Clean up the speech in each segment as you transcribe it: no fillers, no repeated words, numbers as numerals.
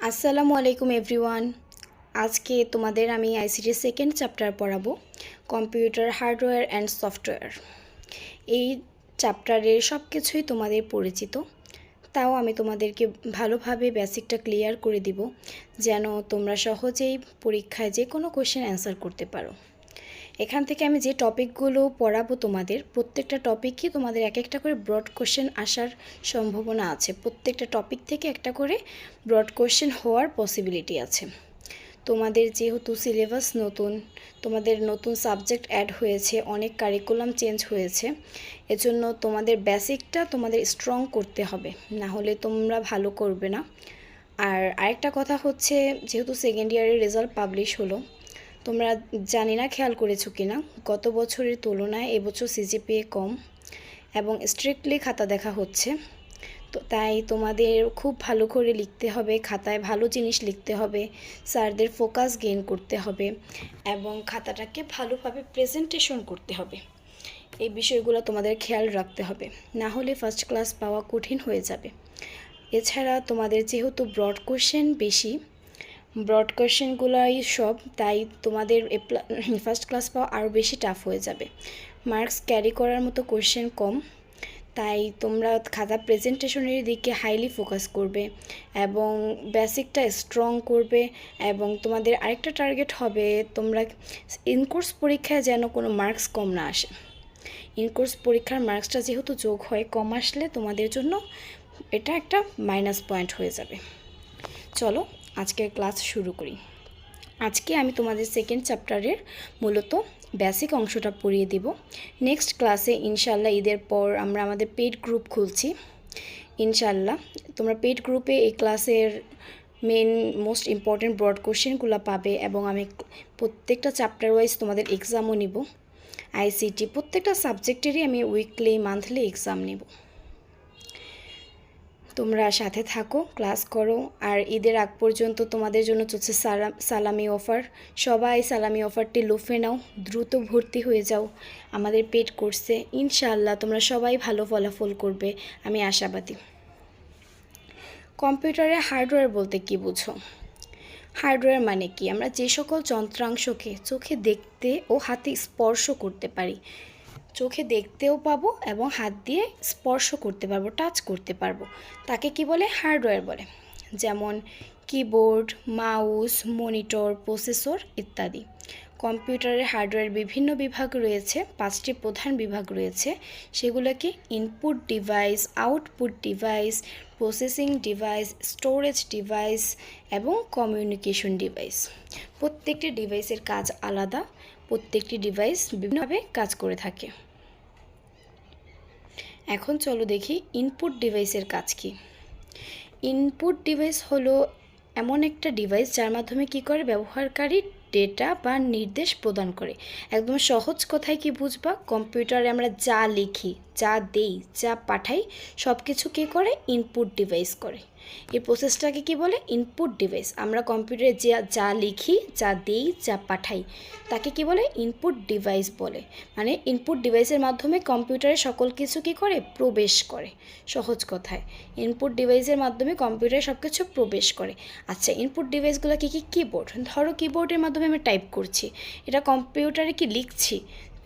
আসসালামু আলাইকুম এভরিওয়ান। আজকে তোমাদের আমি আইসিটি সেকেন্ড চ্যাপ্টার পড়াবো, কম্পিউটার হার্ডওয়্যার অ্যান্ড সফটওয়্যার। এই চ্যাপ্টারের সব কিছুই তোমাদের পরিচিত, তাও আমি তোমাদেরকে ভালোভাবে বেসিকটা ক্লিয়ার করে দিব যেন তোমরা সহজেই পরীক্ষায় যে কোনো কোশ্চেন অ্যান্সার করতে পারো। এখান থেকে আমি যে টপিকগুলো পড়াবো তোমাদের প্রত্যেকটা টপিকই তোমাদের এক একটা করে ব্রড কোশ্চেন আসার সম্ভাবনা আছে। প্রত্যেকটা টপিক থেকে একটা করে ব্রড কোশ্চেন হওয়ার পসিবিলিটি আছে। তোমাদের যেহেতু সিলেবাস নতুন, তোমাদের নতুন সাবজেক্ট অ্যাড হয়েছে, অনেক কারিকুলাম চেঞ্জ হয়েছে, এজন্য তোমাদের বেসিকটা তোমাদের স্ট্রং করতে হবে, না হলে তোমরা ভালো করবে না। আর আরেকটা কথা হচ্ছে, যেহেতু সেকেন্ড ইয়ারের রেজাল্ট পাবলিশ হলো, তোমরা জানি না খেয়াল করেছো কি না, গত বছরের তুলনায় এবছর সিজিপিএ কম এবং স্ট্রিক্টলি খাতা দেখা হচ্ছে। তো তাই তোমাদের খুব ভালো করে লিখতে হবে, খাতায় ভালো জিনিস লিখতে হবে, স্যারদের ফোকাস গেইন করতে হবে এবং খাতাটাকে ভালোভাবে প্রেজেন্টেশন করতে হবে। এই বিষয়গুলো তোমাদের খেয়াল রাখতে হবে, না হলে ফার্স্ট ক্লাস পাওয়া কঠিন হয়ে যাবে। এছাড়া তোমাদের যেহেতু ব্রড কোশ্চেন বেশি, ব্রড কোশ্চেনগুলোই সব, তাই তোমাদের ফার্স্ট ক্লাস পাওয়া আরও বেশি টাফ হয়ে যাবে। মার্কস ক্যারি করার মতো কোশ্চেন কম, তাই তোমরা খাতা প্রেজেন্টেশনের দিকে হাইলি ফোকাস করবে এবং বেসিকটা স্ট্রং করবে। এবং তোমাদের আরেকটা টার্গেট হবে, তোমরা ইনকোর্স পরীক্ষায় যেন কোনো মার্কস কম না আসে। ইনকোর্স পরীক্ষার মার্কসটা যেহেতু যোগ হয়, কম আসলে তোমাদের জন্য এটা একটা মাইনাস পয়েন্ট হয়ে যাবে। চলো আজকের ক্লাস শুরু করি। আজকে আমি তোমাদের সেকেন্ড চ্যাপ্টারের মূলত বেসিক অংশটা পড়িয়ে দিব। নেক্সট ক্লাসে ইনশাল্লাহ ঈদের পর আমরা আমাদের পেইড গ্রুপ খুলছি। ইনশাল্লাহ তোমরা পেইড গ্রুপে এই ক্লাসের মেন মোস্ট ইম্পর্টেন্ট ব্রড কোশ্চেনগুলো পাবে এবং আমি প্রত্যেকটা চ্যাপ্টার ওয়াইজ তোমাদের এক্সামও নিব। আইসিটি প্রত্যেকটা সাবজেক্টেরই আমি উইকলি মান্থলি এক্সাম নেব। তোমরা সাথে থাকো, ক্লাস করো। আর ঈদের আগ পর্যন্ত তোমাদের জন্য চলছে সালামি অফার। সবাই সালামি অফারটি লুফে নাও, দ্রুত ভর্তি হয়ে যাও আমাদের পেড কোর্সে। ইনশাআল্লাহ তোমরা সবাই ভালো ফলাফল করবে, আমি আশাবাদী। কম্পিউটারে হার্ডওয়্যার বলতে কি বুঝো? হার্ডওয়্যার মানে কি? আমরা যে সকল যন্ত্রাংশকে চোখে দেখতে ও হাতে স্পর্শ করতে পারি, চোখে দেখতেও পাবো এবং হাত দিয়ে স্পর্শ করতে পারবো, টাচ করতে পারবো, তাকে কি বলে? হার্ডওয়্যার বলে। যেমন কিবোর্ড, মাউস, মনিটর, প্রসেসর ইত্যাদি। কম্পিউটারের হার্ডওয়্যার বিভিন্ন বিভাগ রয়েছে, 5টি প্রধান বিভাগ রয়েছে। সেগুলো কি? Input device, output device, processing device, storage device এবং কমিউনিকেশন ডিভাইস। প্রত্যেকটি ডিভাইসের কাজ আলাদা, প্রত্যেকটি ডিভাইস বিভিন্নভাবে কাজ করে থাকে। এখন চলো দেখি ইনপুট ডিভাইসের কাজ কি। ইনপুট ডিভাইস হলো এমন একটা ডিভাইস যার মাধ্যমে কি করে? ব্যবহারকারী ডেটা বা নির্দেশ প্রদান করে। একদম সহজ কথায় কি বুঝবা? কম্পিউটারে আমরা যা লিখি, যা দেই, যা পাঠাই, সব কিছু কী করে? ইনপুট ডিভাইস করে। এই প্রসেসটাকে কি বলে? Input device. আমরা কম্পিউটারে যা লিখি, যা দেই, যা পাঠাই, তাকে কি বলে? ইনপুট ডিভাইস বলে। মানে ইনপুট ডিভাইসের মাধ্যমে কম্পিউটারে সকল কিছু কী করে? প্রবেশ করে। সহজ কথায় ইনপুট ডিভাইসের মাধ্যমে কম্পিউটারে সব কিছু প্রবেশ করে। আচ্ছা, ইনপুট ডিভাইসগুলো কী কী? কিবোর্ড। ধরো কিবোর্ডের মাধ্যমে আমি টাইপ করছি, এটা কম্পিউটারে কি লিখছি,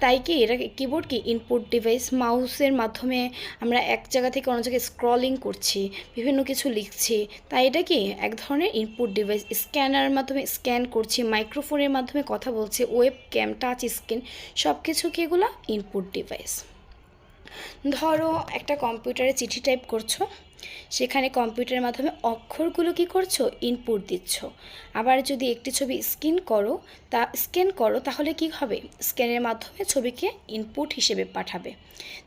তাই কি এটা কিবোর্ড কি? Input device. মাউসের মাধ্যমে আমরা এক জায়গা থেকে অন্য জায়গায় স্ক্রলিং করছি, বিভিন্ন কিছু লিখছি, তাই এটা কি? এক ধরনের ইনপুট ডিভাইস। স্ক্যানারের মাধ্যমে স্ক্যান করছি, মাইক্রোফোনের মাধ্যমে কথা বলছি, ওয়েব ক্যাম, টাচ স্ক্রিন, সব কিছু কি এগুলো? Input device. ধরো একটা কম্পিউটারে চিঠি টাইপ করছো, সেখানে কম্পিউটারের মাধ্যমে অক্ষরগুলো কি করছো? ইনপুট দিচ্ছ। আবার যদি একটি ছবি স্ক্যান করো তাহলে কি হবে? স্ক্যানের মাধ্যমে ছবিকে ইনপুট হিসেবে পাঠাবে।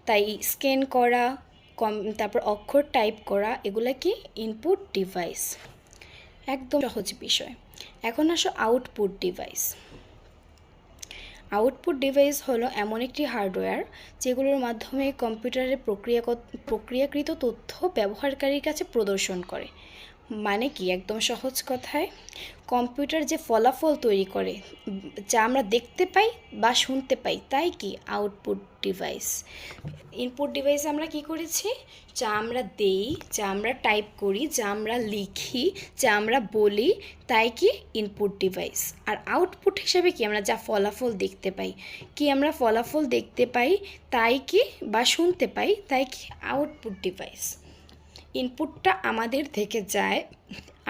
তাই স্ক্যান করা, তারপর অক্ষর টাইপ করা, এগুলো কি? Input device. একদম সহজ বিষয়। এখন আসো আউটপুট ডিভাইস। আউটপুট ডিভাইস হলো এমন একটি হার্ডওয়্যার যেগুলোর মাধ্যমে কম্পিউটারের প্রক্রিয়াকৃত তথ্য ব্যবহারকারীর কাছে প্রদর্শন করে। মানে কি, একদম সহজ কথায় কম্পিউটার যে ফলাফল তৈরি করে, যা আমরা দেখতে পাই বা শুনতে পাই, তাই কি আউটপুট ডিভাইস। ইনপুট ডিভাইস আমরা কি করেছি, যা আমরা দেই, যা আমরা টাইপ করি, যা আমরা লিখি, যা আমরা বলি, তাই কি ইনপুট ডিভাইস। আর আউটপুট হিসেবে কি আমরা যা ফলাফল দেখতে পাই, কি আমরা ফলাফল দেখতে পাই তাই কি বা শুনতে পাই, তাই কি আউটপুট ডিভাইস। ইনপুটটা আমাদের থেকে যায়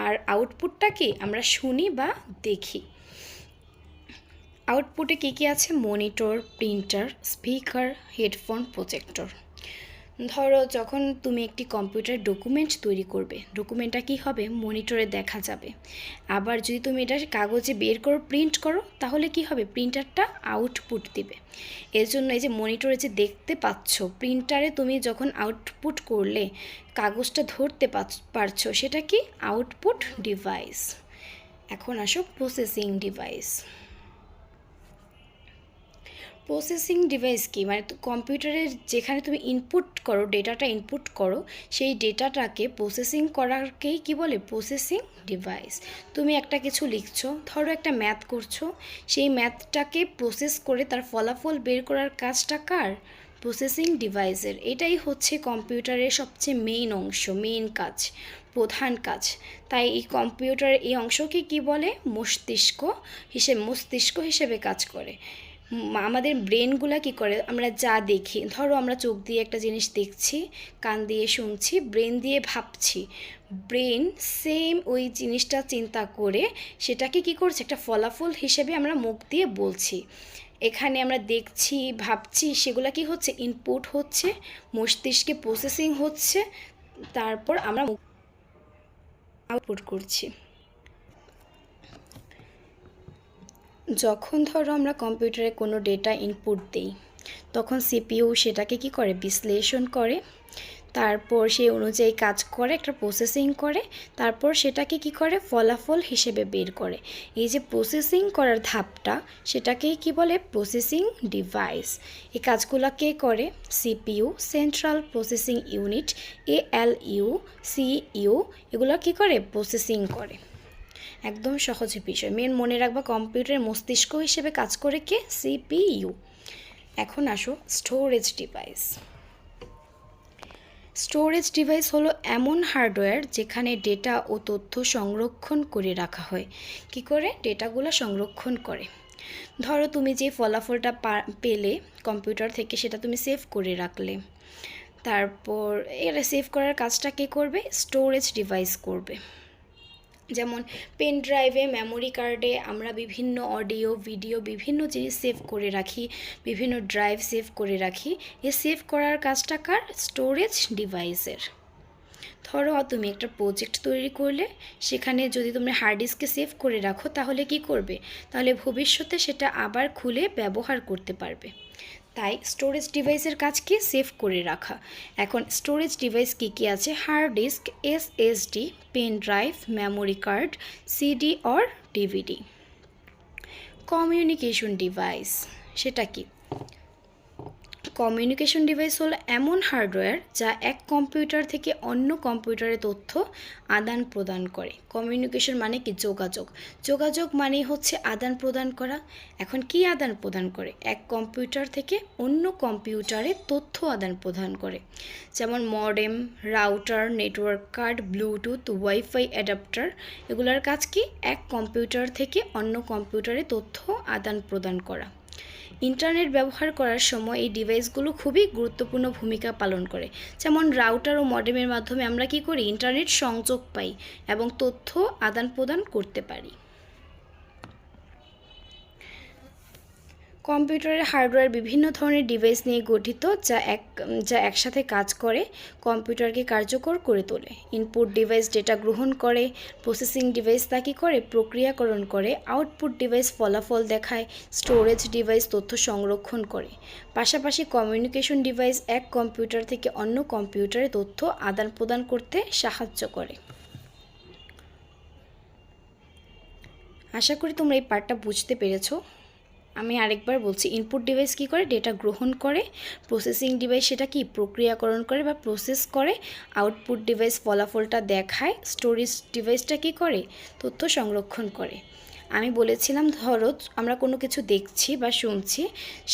আর আউটপুটটা কি আমরা শুনি বা দেখি। আউটপুটে কী কী আছে, monitor, printer, speaker, headphone, projector. ধরো যখন তুমি একটি কম্পিউটার ডকুমেন্ট তৈরি করবে, ডকুমেন্টটা কী হবে, মনিটরে দেখা যাবে। আবার যদি তুমি এটা কাগজে বের করো, প্রিন্ট করো, তাহলে কি হবে, প্রিন্টারটা আউটপুট দিবে। এর জন্য এই যে মনিটরে যে দেখতে পাচ্ছ, প্রিন্টারে তুমি যখন আউটপুট করলে কাগজটা ধরতে পারছো, সেটা কি আউটপুট ডিভাইস। এখন আসো প্রসেসিং ডিভাইস। প্রসেসিং ডিভাইস কি, মানে কম্পিউটারের যেখানে তুমি ইনপুট করো, ডেটাটা ইনপুট করো, সেই ডেটাটাকে প্রসেসিং করারকেই কি বলে, প্রসেসিং ডিভাইস। তুমি একটা কিছু লিখছো, ধরো একটা ম্যাথ করছো, সেই ম্যাথটাকে প্রসেস করে তার ফলাফল বের করার কাজটা কার, প্রসেসিং ডিভাইসের। এটাই হচ্ছে কম্পিউটারের সবচেয়ে মেইন অংশ, মেইন কাজ, প্রধান কাজ। তাই এই কম্পিউটারের এই অংশকে কি বলে, মস্তিষ্ক হিসেবে কাজ করে। আমাদের ব্রেনগুলা কি করে, আমরা যা দেখি, ধরো আমরা চোখ দিয়ে একটা জিনিস দেখছি, কান দিয়ে শুনছি, ব্রেন দিয়ে ভাবছি, ব্রেন সেম ওই জিনিসটা চিন্তা করে সেটাকে কি করছে, একটা ফলাফল হিসেবে আমরা মুখ দিয়ে বলছি। এখানে আমরা দেখছি, ভাবছি, সেগুলো কি হচ্ছে, ইনপুট হচ্ছে, মস্তিষ্কে প্রসেসিং হচ্ছে, তারপর আমরা আউটপুট করছি। যখন ধরো আমরা কম্পিউটারে কোনো ডেটা ইনপুট দিই, তখন সিপিইউ সেটাকে কি করে, বিশ্লেষণ করে, তারপর সেই অনুযায়ী কাজ করে, একটা প্রসেসিং করে, তারপর সেটাকে কি করে, ফলাফল হিসেবে বের করে। এই যে প্রসেসিং করার ধাপটা, সেটাকেই কি বলে, প্রসেসিং ডিভাইস। এই কাজগুলো কে করে, CPU, central processing unit, ALU, CU, এগুলো কি করে, প্রসেসিং করে। একদম সহজ বিষয়, মেন মনে রাখবা, কম্পিউটারের মস্তিষ্ক হিসেবে কাজ করে কে, সিপিইউ। এখন আসো স্টোরেজ ডিভাইস। স্টোরেজ ডিভাইস হলো এমন হার্ডওয়্যার যেখানে ডেটা ও তথ্য সংরক্ষণ করে রাখা হয়। কি করে, ডেটাগুলো সংরক্ষণ করে। ধরো তুমি যে ফলাফলটা পেলে কম্পিউটার থেকে, সেটা তুমি সেভ করে রাখলে, তারপর এটা সেভ করার কাজটা কে করবে, স্টোরেজ ডিভাইস করবে। যেমন পেন ড্রাইভে, মেমোরি কার্ডে আমরা বিভিন্ন অডিও, ভিডিও, বিভিন্ন জিনিস সেভ করে রাখি, বিভিন্ন ড্রাইভ সেভ করে রাখি। এই সেভ করার কাজটা কার, স্টোরেজ ডিভাইসের। ধরো তুমি একটা প্রজেক্ট তৈরি করলে, সেখানে যদি তুমি হার্ড ডিস্কে সেভ করে রাখো, তাহলে কি করবে, তাহলে ভবিষ্যতে সেটা আবার খুলে ব্যবহার করতে পারবে। তাই স্টোরেজ ডিভাইসের কাজ কি, সেভ করে রাখা। এখন স্টোরেজ ডিভাইস কী কী আছে, hard disk, SSD, pen drive, memory card, CD or DVD. Communication device, সেটা কি, কমিউনিকেশন ডিভাইস হলো এমন হার্ডওয়্যার যা এক কম্পিউটার থেকে অন্য কম্পিউটারে তথ্য আদান প্রদান করে। কমিউনিকেশন মানে কি, যোগাযোগ। যোগাযোগ মানেই হচ্ছে আদান প্রদান করা। এখন কি আদান প্রদান করে, এক কম্পিউটার থেকে অন্য কম্পিউটারে তথ্য আদান প্রদান করে। যেমন modem, router, network card, Bluetooth, wifi adapter, এগুলোর কাজ কি, এক কম্পিউটার থেকে অন্য কম্পিউটারে তথ্য আদান প্রদান করা। ইন্টারনেট ব্যবহার করার সময় এই ডিভাইসগুলো খুবই গুরুত্বপূর্ণ ভূমিকা পালন করে। যেমন রাউটার ও মডেমের মাধ্যমে আমরা কি করি, ইন্টারনেট সংযোগ পাই এবং তথ্য আদান প্রদান করতে পারি। কম্পিউটারের হার্ডওয়্যার বিভিন্ন ধরনের ডিভাইস নিয়ে গঠিত, যা একসাথে কাজ করে কম্পিউটারকে কার্যকর করে তোলে। ইনপুট ডিভাইস ডেটা গ্রহণ করে, প্রসেসিং ডিভাইস তা কী করে, প্রক্রিয়াকরণ করে, আউটপুট ডিভাইস ফলাফল দেখায়, স্টোরেজ ডিভাইস তথ্য সংরক্ষণ করে। পাশাপাশি কমিউনিকেশন ডিভাইস এক কম্পিউটার থেকে অন্য কম্পিউটারে তথ্য আদান প্রদান করতে সাহায্য করে। আশা করি তোমরা এই পার্টটা বুঝতে পেরেছো। আমি আরেকবার বলছি, ইনপুট ডিভাইস কী করে? ডেটা গ্রহণ করে। প্রসেসিং ডিভাইস সেটা কি প্রক্রিয়াকরণ করে বা প্রসেস করে। আউটপুট ডিভাইস ফলাফলটা দেখায়। স্টোরেজ ডিভাইসটা কী করে? তথ্য সংরক্ষণ করে। আমি বলেছিলাম ধরো আমরা কোনো কিছু দেখছি বা শুনছি,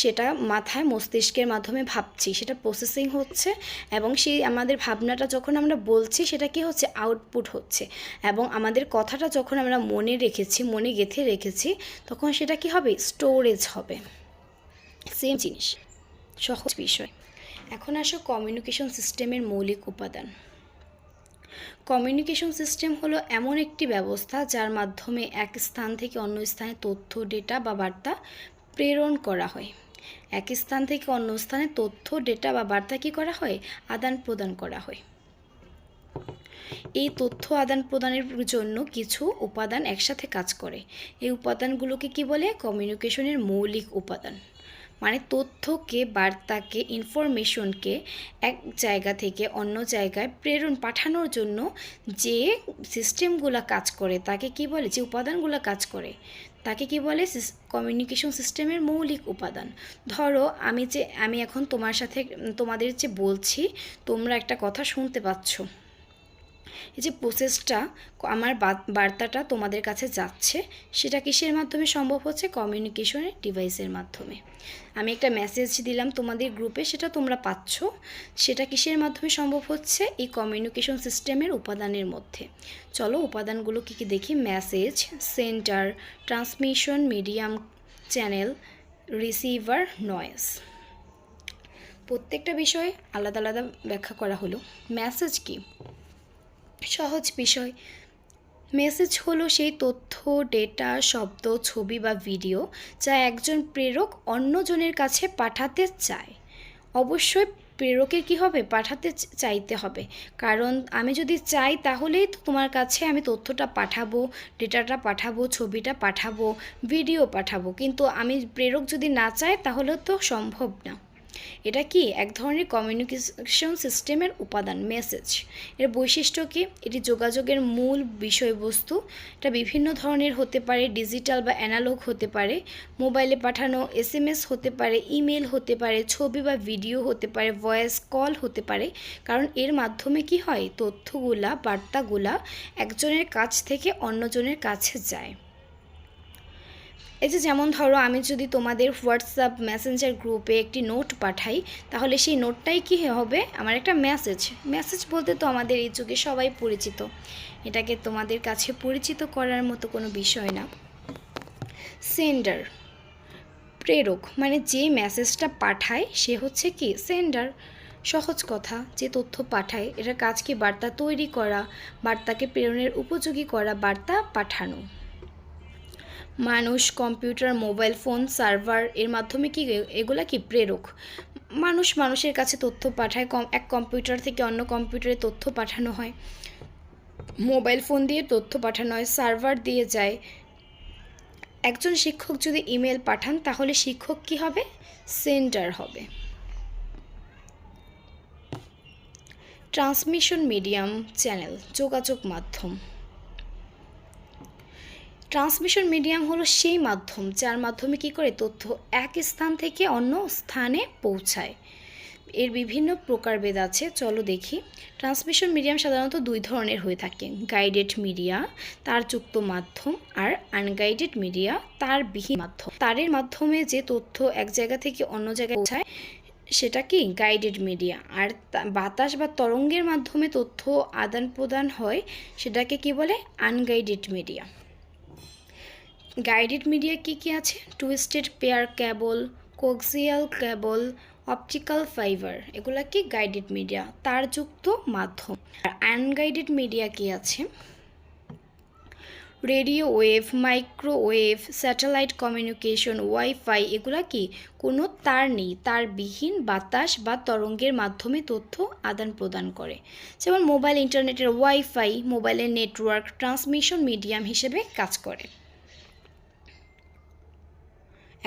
সেটা মাথায় মস্তিষ্কের মাধ্যমে ভাবছি, সেটা প্রসেসিং হচ্ছে, এবং সেই আমাদের ভাবনাটা যখন আমরা বলছি সেটা কি হচ্ছে? আউটপুট হচ্ছে। এবং আমাদের কথাটা যখন আমরা মনে রেখেছি, মনে গেঁথে রেখেছি, তখন সেটা কি হবে? স্টোরেজ হবে। সেম জিনিস, সহজ বিষয়। এখন আসো কমিউনিকেশন সিস্টেমের মৌলিক উপাদান। কমিউনিকেশন সিস্টেম হলো এমন একটি ব্যবস্থা যার মাধ্যমে এক স্থান থেকে অন্য স্থানে তথ্য, ডেটা বা বার্তা প্রেরণ করা হয়। এক স্থান থেকে অন্য স্থানে তথ্য, ডেটা বা বার্তা কী করা হয়? আদান প্রদান করা হয়। এই তথ্য আদান প্রদানের জন্য কিছু উপাদান একসাথে কাজ করে। এই উপাদানগুলোকে কি বলে? কমিউনিকেশনের মৌলিক উপাদান। মানে তথ্যকে, বার্তাকে, ইনফরমেশনকে এক জায়গা থেকে অন্য জায়গায় পাঠানোর জন্য যে সিস্টেমগুলো কাজ করে তাকে কি বলে? যে উপাদানগুলো কাজ করে তাকে কি বলে? কমিউনিকেশন সিস্টেমের মৌলিক উপাদান। ধরো আমি এখন তোমাদের যে বলছি, তোমরা একটা কথা শুনতে পাচ্ছ। এই যে প্রসেসটা, আমার বার্তাটা তোমাদের কাছে যাচ্ছে, সেটা কিসের মাধ্যমে সম্ভব হচ্ছে? কমিউনিকেশনের ডিভাইসের মাধ্যমে। আমি একটা মেসেজ দিলাম তোমাদের গ্রুপে, সেটা তোমরা পাচ্ছ, সেটা কিসের মাধ্যমে সম্ভব হচ্ছে? এই কমিউনিকেশন সিস্টেমের উপাদানের মধ্যে। চলো উপাদানগুলো কী কী দেখি। Message, sender, transmission medium, channel, receiver, noise. প্রত্যেকটা বিষয়ে আলাদা আলাদা ব্যাখ্যা করা হলো। মেসেজ কি? সহজ বিষয়। মেসেজ হলো সেই তথ্য, ডেটা, শব্দ, ছবি বা ভিডিও যা একজন প্রেরক অন্যজনের কাছে পাঠাতে চায়। অবশ্যই প্রেরকের কী হবে? পাঠাতে চাইতে হবে। কারণ আমি যদি চাই তাহলেই তো তোমার কাছে আমি তথ্যটা পাঠাবো, ডেটাটা পাঠাবো, ছবিটা পাঠাবো, ভিডিও পাঠাবো। কিন্তু আমি প্রেরক যদি না চাই তাহলে তো সম্ভব না। এটা কি? এক ধরনের কমিউনিকেশন সিস্টেমের উপাদান মেসেজ। এর বৈশিষ্ট্য কি? এটি যোগাযোগের মূল বিষয়বস্তু। এটা বিভিন্ন ধরনের হতে পারে, ডিজিটাল বা অ্যানালগ হতে পারে, মোবাইলে পাঠানো এসএমএস হতে পারে, ইমেল হতে পারে, ছবি বা ভিডিও হতে পারে, ভয়েস কল হতে পারে। কারণ এর মাধ্যমে কি হয়? তথ্যগুলা, বার্তাগুলা একজনের কাছ থেকে অন্যজনের কাছে যায়। এই যে যেমন ধরো আমি যদি তোমাদের হোয়াটসঅ্যাপ মেসেঞ্জার গ্রুপে একটি নোট পাঠাই, তাহলে সেই নোটটাই কি হবে? আমার একটা মেসেজ। মেসেজ বলতে তো আমাদের এই যুগে সবাই পরিচিত, এটাকে তোমাদের কাছে পরিচিত করার মতো কোনো বিষয় না। সেন্ডার, প্রেরক, মানে যে মেসেজটা পাঠায় সে হচ্ছে কি? সেন্ডার। সহজ কথা, যে তথ্য পাঠায়, এটার কাজ কি? বার্তা তৈরি করা, বার্তাকে প্রেরণের উপযোগী করা, বার্তা পাঠানো। মানুষ, কম্পিউটার, মোবাইল ফোন, সার্ভার এর মাধ্যমে কি? এগুলা কি? প্রেরক। মানুষের কাছে তথ্য পাঠায়, এক কম্পিউটার থেকে অন্য কম্পিউটারে তথ্য পাঠানো হয়, মোবাইল ফোন দিয়ে তথ্য পাঠানো হয়, সার্ভার দিয়ে যায়। একজন শিক্ষক যদি ইমেল পাঠান তাহলে শিক্ষক কি হবে? সেন্ডার হবে। ট্রান্সমিশন মিডিয়াম, চ্যানেল, যোগাযোগ মাধ্যম। ট্রান্সমিশন মিডিয়াম হলো সেই মাধ্যম যার মাধ্যমে কি করে? তথ্য এক স্থান থেকে অন্য স্থানে পৌঁছায়। এর বিভিন্ন প্রকারভেদ আছে, চলো দেখি। ট্রান্সমিশন মিডিয়াম সাধারণত দুই ধরনের হয়ে থাকে: গাইডেড মিডিয়া, তারযুক্ত মাধ্যম, আর আনগাইডেড মিডিয়া, তারবিহীন মাধ্যম। তারের মাধ্যমে যে তথ্য এক জায়গা থেকে অন্য জায়গায় পৌঁছায় সেটা কি? Guided media. আর বাতাস বা তরঙ্গের মাধ্যমে তথ্য আদান প্রদান হয়, সেটাকে কি বলে? Unguided media. গাইডেড মিডিয়া কি কি আছে? টুইস্টেড পেয়ার কেবল, কোক্সিয়াল কেবল, অপটিক্যাল ফাইবার, এগুলা কি? গাইডেড মিডিয়া, তারযুক্ত মাধ্যম। আর আনগাইডেড মিডিয়া কি আছে? Radio wave, microwave, satellite communication, wifi, এগুলা কি? কোনো তার নেই, তারবিহীন বাতাস বা তরঙ্গের মাধ্যমে তথ্য আদান প্রদান করে। যেমন মোবাইল ইন্টারনেটের ওয়াইফাই মোবাইলের নেটওয়ার্ক ট্রান্সমিশন মিডিয়াম হিসেবে কাজ করে।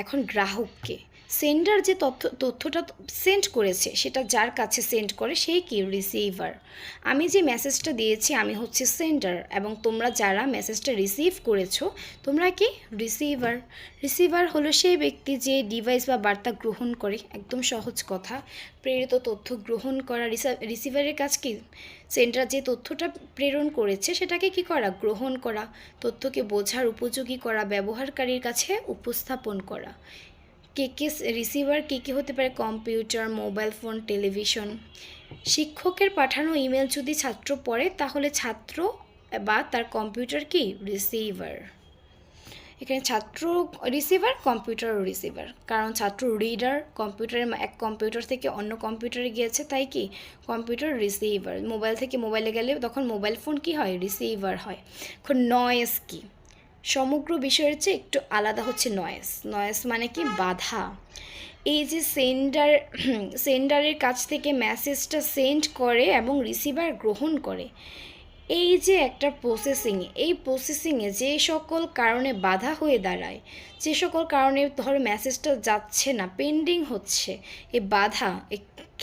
এখন গ্রাহককে, সেন্ডার যে তথ্যটা সেন্ড করেছে সেটা যার কাছে সেন্ড করে সেই কি রিসিভার। আমি যে মেসেজটা দিয়েছি আমি হচ্ছে সেন্ডার, এবং তোমরা যারা মেসেজটা রিসিভ করেছো তোমরা কি রিসিভার। রিসিভার হলো সেই ব্যক্তি যে ডিভাইস বা বার্তা গ্রহণ করে, একদম সহজ কথা। প্রেরিত তথ্য গ্রহণ করা। রিসিভারের কাজ কি সেন্ডার যে তথ্যটা প্রেরণ করেছে সেটাকে কি করা, গ্রহণ করা, তথ্যকে বোঝার উপযোগী করা, ব্যবহারকারীর কাছে উপস্থাপন করা। কে রিসিভার কী হতে পারে, কম্পিউটার, মোবাইল ফোন, টেলিভিশন। শিক্ষকের পাঠানো ইমেল যদি ছাত্র পড়ে তাহলে ছাত্র বা তার কম্পিউটার কি রিসিভার। এখানে ছাত্র রিসিভার, কম্পিউটারও রিসিভার, কারণ ছাত্র রিডার, কম্পিউটারের এক কম্পিউটার থেকে অন্য কম্পিউটারে গিয়েছে তাই কি কম্পিউটার রিসিভার। মোবাইল থেকে মোবাইলে গেলে তখন মোবাইল ফোন কি হয়, রিসিভার হয়। এখন নয়েজ কি, সমগ্র বিষয়ের চেয়ে একটু আলাদা হচ্ছে নয়েজ। নয়েজ মানে কি বাধা। এই যে সেন্ডারের কাছ থেকে মেসেজটা সেন্ড করে এবং রিসিভার গ্রহণ করে, এই যে একটা প্রসেসিং, এই প্রসেসিংয়ে যে সকল কারণে বাধা হয়ে দাঁড়ায়, যে সকল কারণে ধরো মেসেজটা যাচ্ছে না, পেন্ডিং হচ্ছে, এই বাধা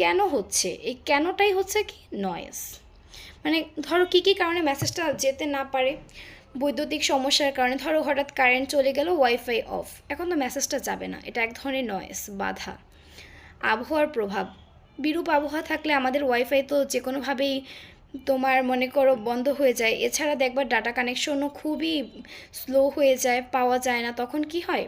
কেন হচ্ছে, এই কেনটাই হচ্ছে কি নয়েজ। মানে ধরো কী কারণে মেসেজটা যেতে না পারে, বৈদ্যুতিক সমস্যার কারণে, ধরো হঠাৎ কারেন্ট চলে গেল, ওয়াইফাই অফ, এখন তো মেসেজটা যাবে না, এটা এক ধরনের নয়েজ, বাধা। আবহাওয়ার প্রভাব, বিরূপ আবহাওয়া থাকলে আমাদের ওয়াইফাই তো যে কোনোভাবেই তোমার মনে করো বন্ধ হয়ে যায়। এছাড়া দেখবা ডাটা কানেকশনও খুবই স্লো হয়ে যায়, পাওয়া যায় না, তখন কি হয়,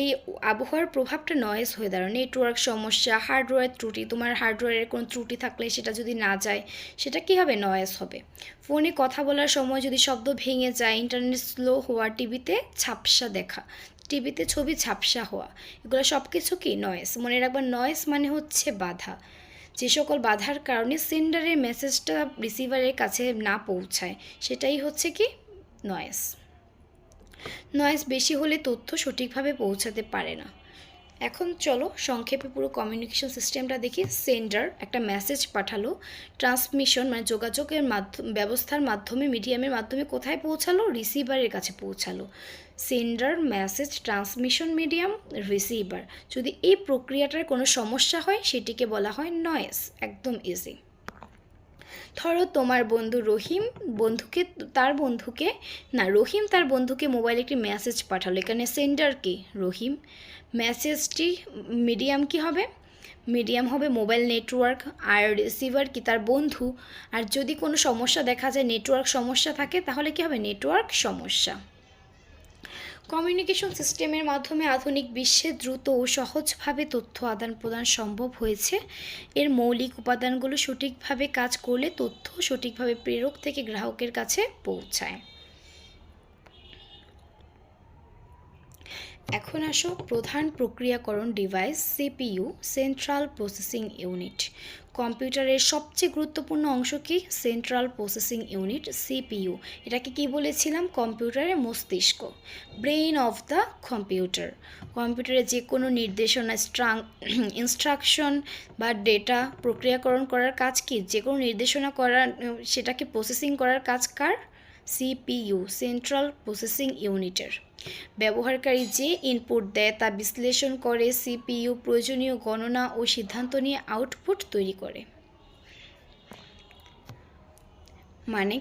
এই আবহাওয়ার প্রভাবটা নয়েজ হয়ে দাঁড়ায়। নেটওয়ার্ক সমস্যা, হার্ডওয়্যার ত্রুটি, তোমার হার্ডওয়্যারের কোনো ত্রুটি থাকলে সেটা যদি না যায় সেটা কী হবে, নয়েজ হবে। ফোনে কথা বলার সময় যদি শব্দ ভেঙে যায়, ইন্টারনেট স্লো হওয়া, টিভিতে ঝাপসা দেখা, টিভিতে ছবি ঝাপসা হওয়া, এগুলো সব কিছু কি নয়েজ। মনে রাখবার নয়েজ মানে হচ্ছে বাধা। যে সকল বাধার কারণে সেন্ডারের মেসেজটা রিসিভারের কাছে না পৌঁছায় সেটাই হচ্ছে কি নয়েজ। নয়েজ বেশি হলে তথ্য সঠিকভাবে পৌঁছাতে পারে না। এখন চলো সংক্ষেপে পুরো কমিউনিকেশন সিস্টেমটা দেখি। সেন্ডার একটা মেসেজ পাঠালো, ট্রান্সমিশন মানে যোগাযোগের ব্যবস্থার মাধ্যমে, মিডিয়ামের মাধ্যমে কোথায় পৌঁছালো, রিসিভারের কাছে পৌঁছালো। Sender, message, transmission medium, receiver. যদি এই প্রক্রিয়াটার কোনো সমস্যা হয় সেটিকে বলা হয় নয়েজ। একদম ইজি। ধরো তোমার বন্ধু রহিম রহিম তার বন্ধুকে মোবাইলে একটি মেসেজ পাঠালো, এখানে সেন্ডার কি রহিম, মেসেজটি মিডিয়াম কি হবে, মিডিয়াম হবে মোবাইল নেটওয়ার্ক, আর রিসিভার কি তার বন্ধু। আর যদি কোনো সমস্যা দেখা যায়, নেটওয়ার্ক সমস্যা থাকে, তাহলে কি হবে, নেটওয়ার্ক সমস্যা। কমিউনিকেশন সিস্টেমের মাধ্যমে আধুনিক বিশ্বে দ্রুত ও সহজভাবে তথ্য আদান প্রদান সম্ভব হয়েছে। এর মৌলিক উপাদানগুলো সঠিকভাবে কাজ করলে তথ্য সঠিকভাবে প্রেরক থেকে গ্রাহকের কাছে পৌঁছায়। এখন আসো প্রধান প্রক্রিয়াকরণ device, CPU, central processing unit. কম্পিউটারের সবচেয়ে গুরুত্বপূর্ণ অংশ কি, সেন্ট্রাল প্রসেসিং ইউনিট, সিপিইউ। এটাকে কি বলেছিলাম, কম্পিউটারের মস্তিষ্ক, ব্রেইন অফ দ্য কম্পিউটার। কম্পিউটারে যে কোনো নির্দেশনা, ইনস্ট্রাকশন বা ডেটা প্রক্রিয়াকরণ করার কাজ কি, যে কোনো নির্দেশনা করার, সেটাকে প্রসেসিং করার কাজ কার, সিপিইউ, সেন্ট্রাল প্রসেসিং ইউনিটের। ব্যবহারকারী যে ইনপুট দেয় তা বিশ্লেষণ করে সিপিইউ প্রয়োজনীয় গণনা ও সিদ্ধান্ত নিয়ে আউটপুট তৈরি করে। মানে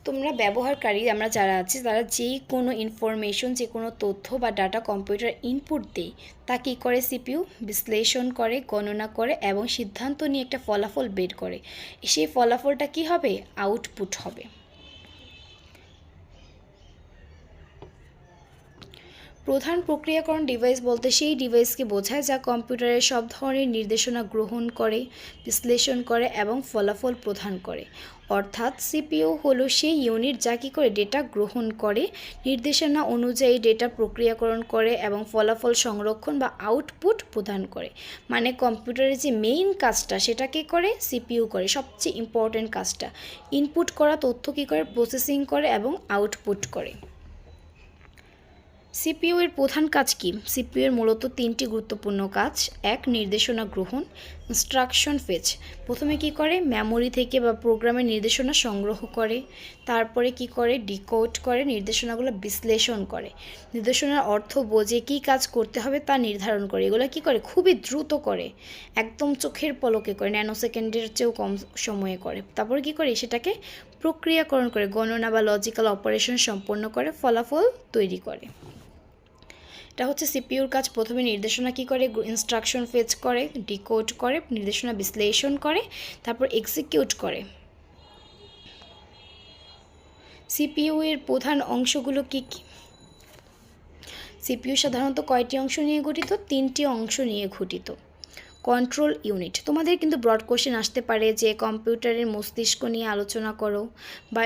তোমরা ব্যবহারকারী, আমরা যারা আছি তারা যে কোনো ইনফরমেশন, যে কোনো তথ্য বা ডাটা কম্পিউটার ইনপুট দেয়, তা কী করে, সিপিইউ বিশ্লেষণ করে, গণনা করে এবং সিদ্ধান্ত নিয়ে একটা ফলাফল বের করে। সেই ফলাফলটা কি হবে, আউটপুট হবে। প্রধান প্রক্রিয়াকরণ ডিভাইস বলতে সেই ডিভাইসকে বোঝায় যা কম্পিউটারের সব ধরনের নির্দেশনা গ্রহণ করে, বিশ্লেষণ করে এবং ফলাফল প্রদান করে। অর্থাৎ সিপিইউ হলো সেই ইউনিট যা কী করে, ডেটা গ্রহণ করে, নির্দেশনা অনুযায়ী ডেটা প্রক্রিয়াকরণ করে এবং ফলাফল সংরক্ষণ বা আউটপুট প্রদান করে। মানে কম্পিউটারের যে মেইন কাজটা সেটা কী করে, সিপিইউ করে, সবচেয়ে ইম্পর্ট্যান্ট কাজটা। ইনপুট করা তথ্য কী করে, প্রসেসিং করে এবং আউটপুট করে। সিপিইউ এর প্রধান কাজ কি? সিপিইউ এর মূলত তিনটি গুরুত্বপূর্ণ কাজ। এক, নির্দেশনা গ্রহণ, ইনস্ট্রাকশন ফেচ। প্রথমে কি করে, মেমোরি থেকে বা প্রোগ্রামের নির্দেশনা সংগ্রহ করে, তারপরে কি করে, ডিকোড করে, নির্দেশনাগুলো বিশ্লেষণ করে, নির্দেশনার অর্থ বোঝে, কী কাজ করতে হবে তা নির্ধারণ করে। এগুলো কি করে, খুবই দ্রুত করে, একদম চোখের পলকে করে, ন্যানো সেকেন্ডের চেয়েও কম সময়ে করে। তারপরে কি করে, সেটাকে প্রক্রিয়াকরণ করে, গণনা বা লজিক্যাল অপারেশন সম্পন্ন করে, ফলাফল তৈরি করে। এটা হচ্ছে সিপিইউর কাজ। প্রথমে নির্দেশনা কি করে, ইনস্ট্রাকশন ফেচ করে, ডিকোড করে, নির্দেশনা বিশ্লেষণ করে, তারপর এক্সিকিউট করে। সিপিইউ এর প্রধান অংশগুলো কি কি? সিপিইউ সাধারণত কয়টি অংশ নিয়ে গঠিত? তিনটি অংশ নিয়ে গঠিত। কন্ট্রোল ইউনিট, তোমাদের কিন্তু ব্রড কোশ্চেন আসতে পারে যে কম্পিউটারের মস্তিষ্ক নিয়ে আলোচনা করো, বা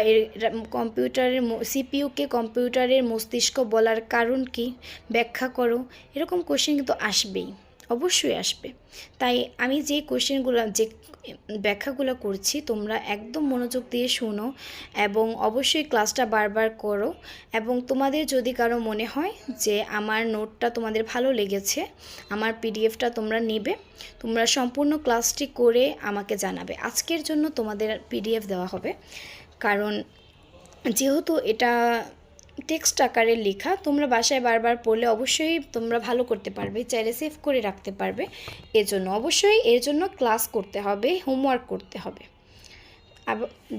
কম্পিউটারের সিপিইউকে কম্পিউটারের মস্তিষ্ক বলার কারণ কি ব্যাখ্যা করো, এরকম কোশ্চেন কিন্তু আসবেই, অবশ্যই আসবে। তাই আমি যে কোশ্চেনগুলো, যে ব্যাখ্যাগুলো করছি, তোমরা একদম মনোযোগ দিয়ে শোনো এবং অবশ্যই ক্লাসটা বারবার করো। এবং তোমাদের যদি কারো মনে হয় যে আমার নোটটা তোমাদের ভালো লেগেছে, আমার পিডিএফটা তোমরা নেবে, তোমরা সম্পূর্ণ ক্লাসটি করে আমাকে জানাবে। আজকের জন্য তোমাদের পিডিএফ দেওয়া হবে, কারণ যেহেতু এটা টেক্সট আকারে লেখা, তোমরা বাসায় বারবার পড়লে অবশ্যই তোমরা ভালো করতে পারবে, চাইলে সেভ করে রাখতে পারবে। এজন্য অবশ্যই এর জন্য ক্লাস করতে হবে, হোমওয়ার্ক করতে হবে।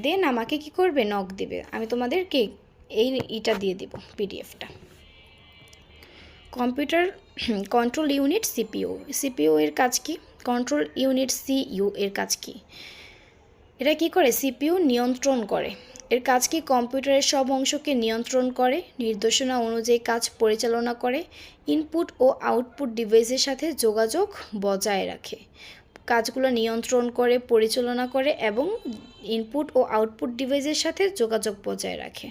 দেন আমাকে কি করবে, নক দেবে, আমি তোমাদেরকে এইটা দিয়ে দেব, পিডিএফটা। Computer control unit CPU. CPU এর কাজ কি? কন্ট্রোল ইউনিট সিইউ এর কাজ কি? এটা কি করে, সিপিইউ নিয়ন্ত্রণ করে। এর কাজ কি, কম্পিউটারের সব অংশকে নিয়ন্ত্রণ করে, নির্দেশনা অনুযায়ী কাজ পরিচালনা করে, ইনপুট ও আউটপুট ডিভাইসের সাথে যোগাযোগ বজায় রাখে। কাজগুলো নিয়ন্ত্রণ করে, পরিচালনা করে এবং ইনপুট ও আউটপুট ডিভাইসের সাথে যোগাযোগ বজায় রাখে।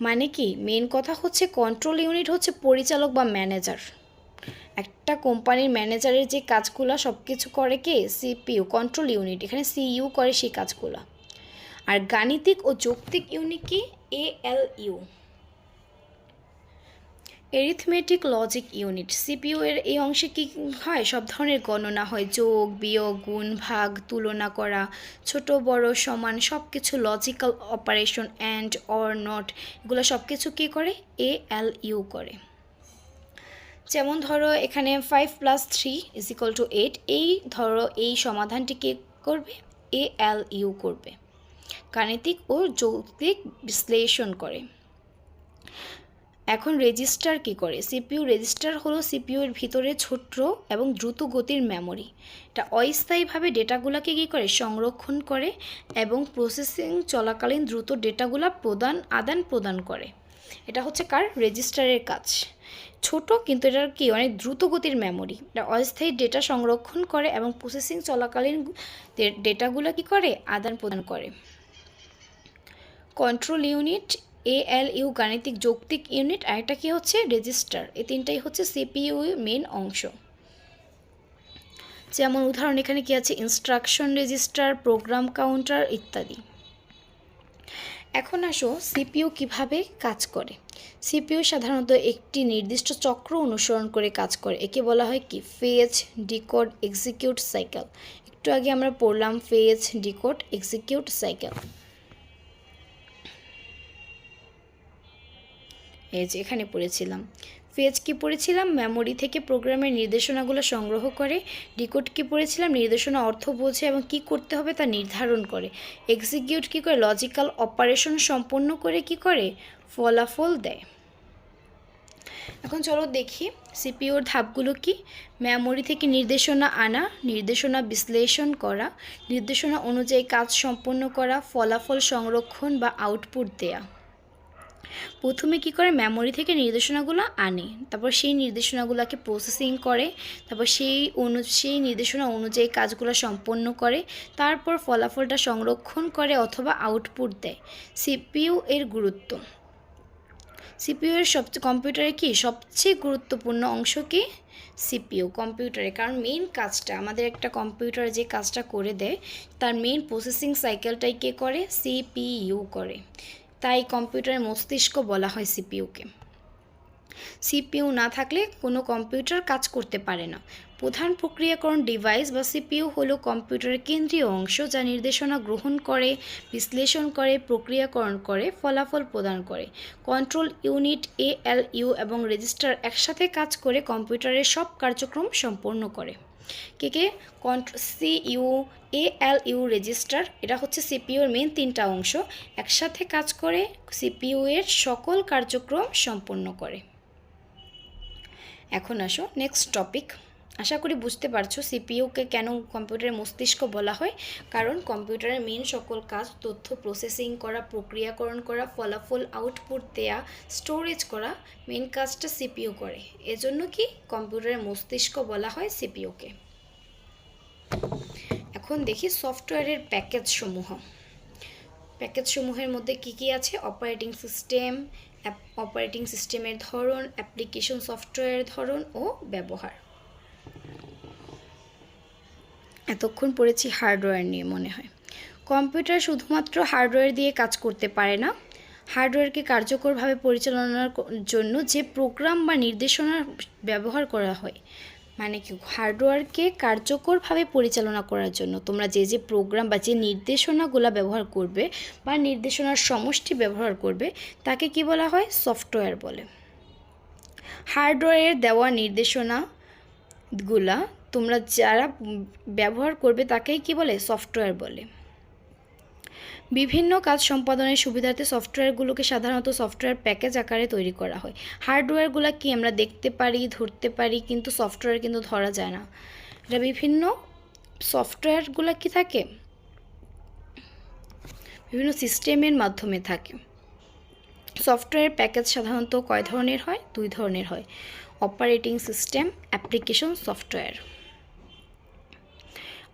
মানে কি, মেন কথা হচ্ছে কন্ট্রোল ইউনিট হচ্ছে পরিচালক বা ম্যানেজার। একটা কোম্পানির ম্যানেজারের যে কাজগুলো সব কিছু করে কে, সিপিইউ, কন্ট্রোল ইউনিট, এখানে সিইউ করে সেই কাজগুলো। আর গাণিতিক ও যৌক্তিক ইউনিট কি, ALU, arithmetic logic unit. CPU এর এই অংশে কি হয়, সব ধরনের গণনা হয়, যোগ, বিয়োগ, গুণ, ভাগ, তুলনা করা, ছোট বড় সমান সব কিছু, logical operation, and or not, এগুলো সব কিছু কী করে, এএলইউ করে। যেমন ধরো এখানে 5 + 3 = 8, এই ধরো এই সমাধানটি কে করবে, এএলইউ করবে। গাণিতিক ও যৌক্তিক বিশ্লেষণ করে। এখন রেজিস্টার কি করে? সিপিইউ রেজিস্টার হলো সিপিইউ এর ভিতরে ছোট এবং দ্রুত গতির মেমোরি। এটা অস্থায়ীভাবে ডেটাগুলোকে কী করে, সংরক্ষণ করে এবং প্রসেসিং চলাকালীন দ্রুত ডেটাগুলো আদান প্রদান করে। এটা হচ্ছে কার, রেজিস্টারের কাজ। ছোট কিন্তু এটার কি, অনেক দ্রুত গতির মেমোরি। এটা অস্থায়ী ডেটা সংরক্ষণ করে এবং প্রসেসিং চলাকালীন ডেটাগুলো কী করে, আদান প্রদান করে। কন্ট্রোল ইউনিট, এএলইউ, গাণিতিক যৌক্তিক ইউনিট, আর একটা কি হচ্ছে, রেজিস্টার। এই তিনটাই হচ্ছে সিপিইউ মেন অংশ। যেমন উদাহরণ এখানে কি আছে, ইনস্ট্রাকশন রেজিস্টার, প্রোগ্রাম কাউন্টার ইত্যাদি। এখন আসো সিপিইউ কিভাবে কাজ করে। সিপিইউ সাধারণত একটি নির্দিষ্ট চক্র অনুসরণ করে কাজ করে। একে বলা হয় কি, ফেজ, ডিকোড, এক্সিকিউট সাইকেল। একটু আগে আমরা পড়লাম ফেজ, ডিকোড, এক্সিকিউট সাইকেল। এই যে এখানে পড়েছিলাম, ফেজ কি পড়েছিলাম, মেমোরি থেকে প্রোগ্রামের নির্দেশনাগুলো সংগ্রহ করে। ডিকোড কি পড়েছিলাম, নির্দেশনা অর্থ বোঝে এবং কি করতে হবে তা নির্ধারণ করে। এক্সিকিউট কি করে, লজিক্যাল অপারেশন সম্পন্ন করে কি করে, ফলাফল দেয়। এখন চলো দেখি সিপিইউর ধাপগুলো কি। মেমোরি থেকে নির্দেশনা আনা, নির্দেশনা বিশ্লেষণ করা, নির্দেশনা অনুযায়ী কাজ সম্পন্ন করা, ফলাফল সংরক্ষণ বা আউটপুট দেয়া। প্রথমে কি করে, মেমোরি থেকে নির্দেশনাগুলো আনে, তারপর সেই নির্দেশনাগুলোকে প্রসেসিং করে, তারপর সেই নির্দেশনা অনুযায়ী কাজগুলো সম্পন্ন করে, তারপর ফলাফলটা সংরক্ষণ করে অথবা আউটপুট দেয়। সিপিইউ এর গুরুত্ব। সিপিইউ এর কম্পিউটারে কি সবচেয়ে গুরুত্বপূর্ণ অংশ কি, সিপিইউ কম্পিউটারে, কারণ মেইন কাজটা আমাদের একটা কম্পিউটার যে কাজটা করে দেয় তার মেইন প্রসেসিং সাইকেলটাই কে করে, সিপিইউ করে। তাই কম্পিউটারের মস্তিষ্ক বলা হয় সিপিইউকে। সিপিইউ না থাকলে কোনো কম্পিউটার কাজ করতে পারে না। প্রধান প্রক্রিয়াকরণ ডিভাইস বা সিপিইউ হলো কম্পিউটারের কেন্দ্রীয় অংশ যা নির্দেশনা গ্রহণ করে, বিশ্লেষণ করে, প্রক্রিয়াকরণ করে, ফলাফল প্রদান করে। কন্ট্রোল ইউনিট, এএলইউ এবং রেজিস্টার একসাথে কাজ করে কম্পিউটারের সব কার্যক্রম সম্পন্ন করে। কে সিইউ, এএলইউ, রেজিস্টার, এটা হচ্ছে সিপিইউর মেন তিনটা অংশ, একসাথে কাজ করে সিপিইউ এর সকল কার্যক্রম সম্পন্ন করে। এখন আসো নেক্সট টপিক। আশা করি বুঝতে পারছো সিপিইউকে কেন কম্পিউটারের মস্তিষ্ক বলা হয়। কারণ কম্পিউটারের মেন সকল কাজ, তথ্য প্রসেসিং করা, প্রক্রিয়াকরণ করা, ফলাফল আউটপুট দেয়া, স্টোরেজ করা, মেন কাজটা সিপিইউ করে। এজন্য কি কম্পিউটারের মস্তিষ্ক বলা হয় সিপিইউকে। এখন দেখি সফটওয়্যারের প্যাকেজসমূহ। প্যাকেজসমূহের মধ্যে কি কি আছে? অপারেটিং সিস্টেম, অপারেটিং সিস্টেমের ধরন, অ্যাপ্লিকেশন সফটওয়্যারের ধরন ও ব্যবহার। এতক্ষণ পড়েছি হার্ডওয়্যার নিয়ে মনে হয়। কম্পিউটার শুধুমাত্র হার্ডওয়্যার দিয়ে কাজ করতে পারে না। হার্ডওয়্যারকে কার্যকরভাবে পরিচালনার জন্য যে প্রোগ্রাম বা নির্দেশনা ব্যবহার করা হয়, মানে কি হার্ডওয়্যারকে কার্যকরভাবে পরিচালনা করার জন্য তোমরা যে যে প্রোগ্রাম বা যে নির্দেশনাগুলো ব্যবহার করবে বা নির্দেশনার সমষ্টি ব্যবহার করবে তাকে কি বলা হয়? সফটওয়্যার বলে। হার্ডওয়্যারের দেওয়া নির্দেশনাগুলা তোমরা যারা ব্যবহার করবে তাকেই কি বলে? সফটওয়্যার বলে। বিভিন্ন কাজ সম্পাদনের সুবিধার্থে সফটওয়্যারগুলোকে সাধারণত সফটওয়্যার প্যাকেজ আকারে তৈরি করা হয়। হার্ডওয়্যারগুলো কি আমরা দেখতে পারি, ধরতে পারি, কিন্তু সফটওয়্যার কিন্তু ধরা যায় না। এটা বিভিন্ন সফটওয়্যারগুলো কি থাকে? বিভিন্ন সিস্টেমের মাধ্যমে থাকে। সফটওয়্যার প্যাকেজ সাধারণত কয় ধরনের হয়? দুই ধরনের হয়, operating system, application software.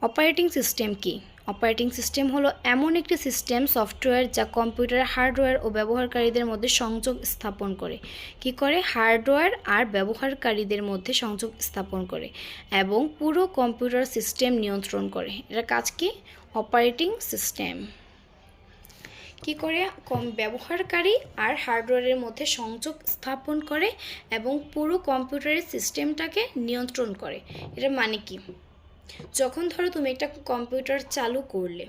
Operating system কি? অপারেটিং সিস্টেম হলো এমন একটি সিস্টেম সফটওয়্যার যা কম্পিউটার, হার্ডওয়্যার ও ব্যবহারকারীদের মধ্যে সংযোগ স্থাপন করে। কি করে? হার্ডওয়্যার আর ব্যবহারকারীদের মধ্যে সংযোগ স্থাপন করে এবং পুরো কম্পিউটার সিস্টেম নিয়ন্ত্রণ করে। এটার কাজ কি? অপারেটিং সিস্টেম কি করে? ব্যবহারকারী আর হার্ডওয়্যারের মধ্যে সংযোগ স্থাপন করে এবং পুরো কম্পিউটারের সিস্টেমটাকে নিয়ন্ত্রণ করে। এটা মানে কি? যখন ধরো তুমি একটা কম্পিউটার চালু করলে,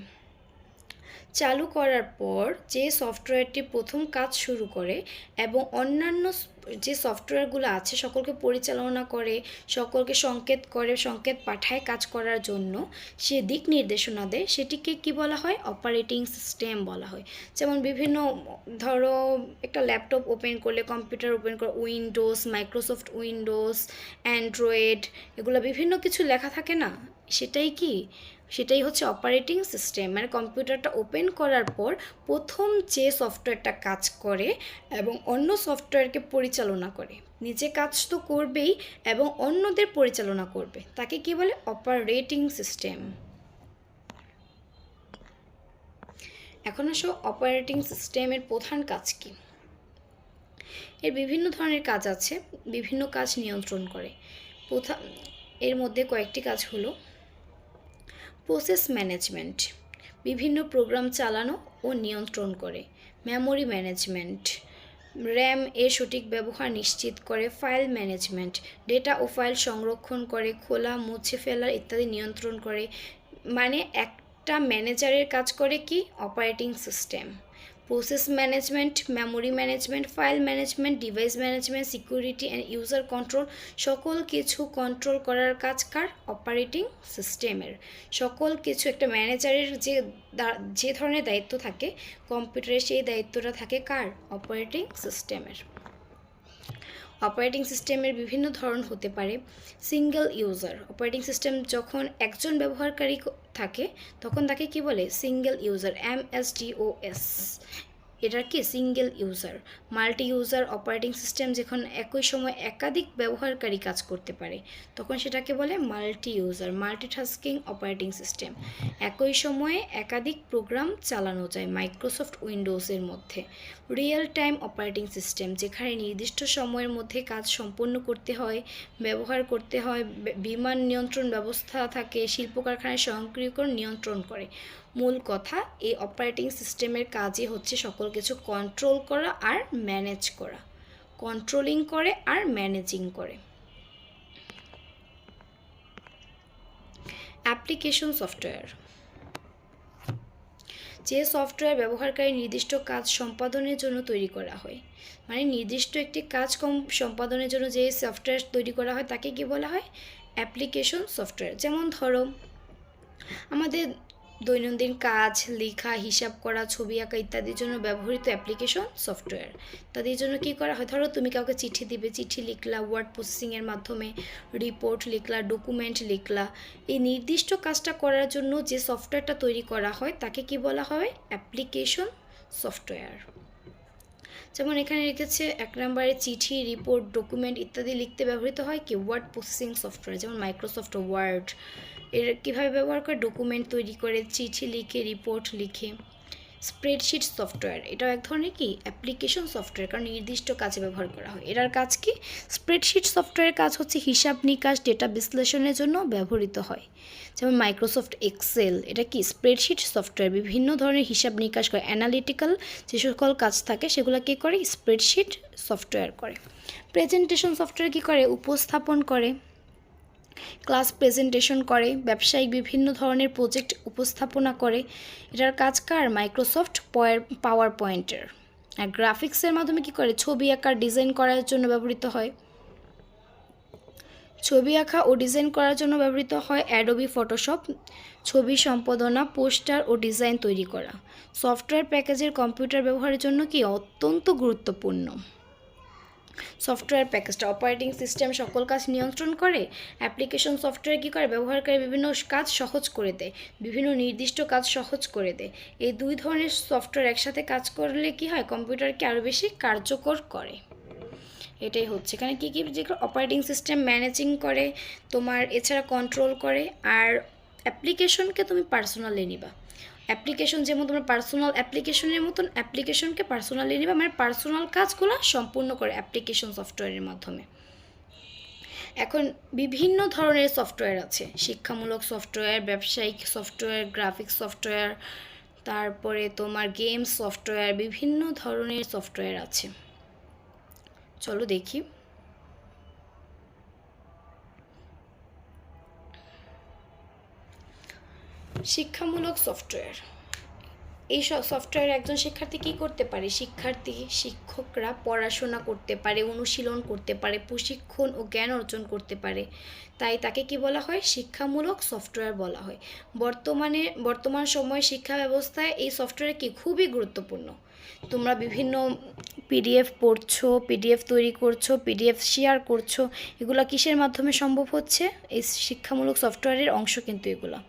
চালু করার পর যে সফটওয়্যারটি প্রথম কাজ শুরু করে এবং অন্যান্য যে সফটওয়্যারগুলো আছে সকলকে পরিচালনা করে, সকলকে সংকেত পাঠায় কাজ করার জন্য, সে দিক নির্দেশনা দেয়, সেটিকে কি বলা হয়? অপারেটিং সিস্টেম বলা হয়। যেমন বিভিন্ন ধরো একটা ল্যাপটপ ওপেন করলে, কম্পিউটার ওপেন করে উইন্ডোজ, মাইক্রোসফট উইন্ডোজ, অ্যান্ড্রয়েড, এগুলো বিভিন্ন কিছু লেখা থাকে না, সেটাই হচ্ছে অপারেটিং সিস্টেম। মানে কম্পিউটারটা ওপেন করার পর প্রথম যে সফটওয়্যারটা কাজ করে এবং অন্য সফটওয়্যারকে পরিচালনা করে, নিজে কাজ তো করবেই এবং অন্যদের পরিচালনা করবে, তাকে কি বলে? Operating system. এখন আসো অপারেটিং সিস্টেমের প্রধান কাজ কি? এর বিভিন্ন ধরনের কাজ আছে, বিভিন্ন কাজ নিয়ন্ত্রণ করে। এর মধ্যে কয়েকটি কাজ হলো প্রসেস ম্যানেজমেন্ট, বিভিন্ন প্রোগ্রাম চালানো ও নিয়ন্ত্রণ করে। মেমোরি ম্যানেজমেন্ট, র্যাম এর সঠিক ব্যবহার নিশ্চিত করে। ফাইল ম্যানেজমেন্ট, ডেটা ও ফাইল সংরক্ষণ করে, খোলা, মুছে ফেলা ইত্যাদি নিয়ন্ত্রণ করে। মানে একটা ম্যানেজারের কাজ করে কি? Operating system. Process management, memory management, file management, device management, security and user control, সকল কিছু কন্ট্রোল করার কাজ কার? অপারেটিং সিস্টেমের। সকল কিছু একটা ম্যানেজারের যে ধরনের দায়িত্ব থাকে কম্পিউটারের, সেই দায়িত্বটা থাকে কার? অপারেটিং সিস্টেমের। অপারেটিং সিস্টেমের বিভিন্ন ধরন হতে পারে। সিঙ্গেল ইউজার, অপারেটিং সিস্টেম যখন একজন ব্যবহারকারী থাকে তখন তাকে কি বলে? Single user, MSDOS। এটা কি? Single user. Multi user operating system যখন একই সময় একাধিক ব্যবহারকারী কাজ করতে পারে তখন সেটাকে বলে multi user, multitasking operating system. একই সময়ে একাধিক প্রোগ্রাম চালানো যায় মাইক্রোসফট উইন্ডোজের মধ্যে। রিয়েল টাইম অপারেটিং সিস্টেম, যেখানে নির্দিষ্ট সময়ের মধ্যে কাজ সম্পন্ন করতে হয়, ব্যবহার করতে হয়, বিমান নিয়ন্ত্রণ ব্যবস্থা থাকে, শিল্প কারখানায় স্বয়ংক্রিয়করণ নিয়ন্ত্রণ করে। মূল কথা, এই অপারেটিং সিস্টেমের কাজই হচ্ছে সকল কিছু কন্ট্রোল করা আর ম্যানেজ করা। কন্ট্রোলিং করে আর ম্যানেজিং করে। অ্যাপ্লিকেশন সফটওয়্যার, যে সফটওয়্যার ব্যবহারকারী নির্দিষ্ট কাজ সম্পাদনের জন্য তৈরি করা হয়, মানে নির্দিষ্ট একটি কাজ সম্পাদনের জন্য যে সফটওয়্যার তৈরি করা হয় তাকে কি বলা হয়? Application software. যেমন ধরো আমাদের দৈনন্দিন কাজ, লেখা, হিসাব করা, ছবি আঁকা ইত্যাদির জন্য ব্যবহৃত অ্যাপ্লিকেশন সফটওয়্যার। তাদের জন্য কী করা হয়? ধরো তুমি কাউকে চিঠি দিবে, চিঠি লিখলা, ওয়ার্ড প্রসেসিংয়ের মাধ্যমে রিপোর্ট লিখলা, ডকুমেন্ট লিখলা। এই নির্দিষ্ট কাজটা করার জন্য যে সফটওয়্যারটা তৈরি করা হয় তাকে কি বলা হয়? Application software. যেমন এখানে লিখেছে 1 নম্বরে চিঠি, রিপোর্ট, ডকুমেন্ট ইত্যাদি লিখতে ব্যবহৃত হয় কি? Word processing software. যেমন মাইক্রোসফট ওয়ার্ড এর কীভাবে ব্যবহার করে? ডকুমেন্ট তৈরি করে, চিঠি লিখে, রিপোর্ট লিখে। স্প্রেডশিট সফটওয়্যার, এটাও এক ধরনের কি? অ্যাপ্লিকেশন সফটওয়্যার, কারণ নির্দিষ্ট কাজে ব্যবহার করা হয়। এটার কাজ কি? স্প্রেডশিট সফটওয়্যারের কাজ হচ্ছে হিসাব নিকাশ, ডেটা বিশ্লেষণের জন্য ব্যবহৃত হয়। যেমন মাইক্রোসফট এক্সেল, এটা কি? স্প্রেডশিট সফটওয়্যার, বিভিন্ন ধরনের হিসাব নিকাশ করে, অ্যানালিটিক্যাল যে সকল কাজ থাকে সেগুলো কী করে? স্প্রেডশিট সফটওয়্যার করে। প্রেজেন্টেশন সফটওয়্যার কী করে? উপস্থাপন করে, ক্লাস প্রেজেন্টেশন করে, ব্যবসায়িক বিভিন্ন ধরনের প্রজেক্ট উপস্থাপনা করে। এটার কাজ কার? মাইক্রোসফট পাওয়ার পয়েন্টের। আর গ্রাফিক্সের মাধ্যমে কী করে? ছবি আঁকার ডিজাইন করার জন্য ব্যবহৃত হয়। ছবি আঁকা ও ডিজাইন করার জন্য ব্যবহৃত হয় অ্যাডোবি ফটোশপ। ছবি সম্পাদনা, পোস্টার ও ডিজাইন তৈরি করা। সফটওয়্যার প্যাকেজের কম্পিউটার ব্যবহারের জন্য কি? অত্যন্ত গুরুত্বপূর্ণ। সফটওয়্যার প্যাকেজটা অপারেটিং সিস্টেম সকল কাজ নিয়ন্ত্রণ করে। অ্যাপ্লিকেশন সফটওয়্যার কী করে? ব্যবহারকারী বিভিন্ন কাজ সহজ করে দেয়, বিভিন্ন নির্দিষ্ট কাজ সহজ করে দেয়। এই দুই ধরনের সফটওয়্যার একসাথে কাজ করলে কি হয়? কম্পিউটারকে আরও বেশি কার্যকর করে। এটাই হচ্ছে এখানে কী কী যেগুলো অপারেটিং সিস্টেম ম্যানেজিং করে তোমার, এছাড়া কন্ট্রোল করে। আর অ্যাপ্লিকেশনকে তুমি পার্সোনালি নিবা। অ্যাপ্লিকেশন যেমন তোমার পার্সোনাল অ্যাপ্লিকেশনের মতন অ্যাপ্লিকেশনকে পার্সোনালি নেবে, মানে পার্সোনাল কাজগুলো সম্পূর্ণ করে অ্যাপ্লিকেশন সফটওয়্যারের মাধ্যমে। এখন বিভিন্ন ধরনের সফটওয়্যার আছে, শিক্ষামূলক সফটওয়্যার, ব্যবসায়িক সফটওয়্যার, গ্রাফিক্স সফটওয়্যার, তারপরে তোমার গেম সফটওয়্যার, বিভিন্ন ধরনের সফটওয়্যার আছে। চলো দেখি। শিক্ষামূলক সফটওয়্যার, এই সফটওয়্যারে একজন শিক্ষার্থী কী করতে পারে? শিক্ষকরা পড়াশোনা করতে পারে, অনুশীলন করতে পারে, প্রশিক্ষণ ও জ্ঞান অর্জন করতে পারে। তাই তাকে কি বলা হয়? শিক্ষামূলক সফটওয়্যার বলা হয়। বর্তমান সময়ে শিক্ষা ব্যবস্থায় এই সফটওয়্যার কি? খুবই গুরুত্বপূর্ণ। তোমরা বিভিন্ন পিডিএফ পড়ছো, পিডিএফ তৈরি করছো, পিডিএফ শেয়ার করছো, এগুলো কিসের মাধ্যমে সম্ভব হচ্ছে? এই শিক্ষামূলক সফটওয়্যারের অংশ কিন্তু এগুলো।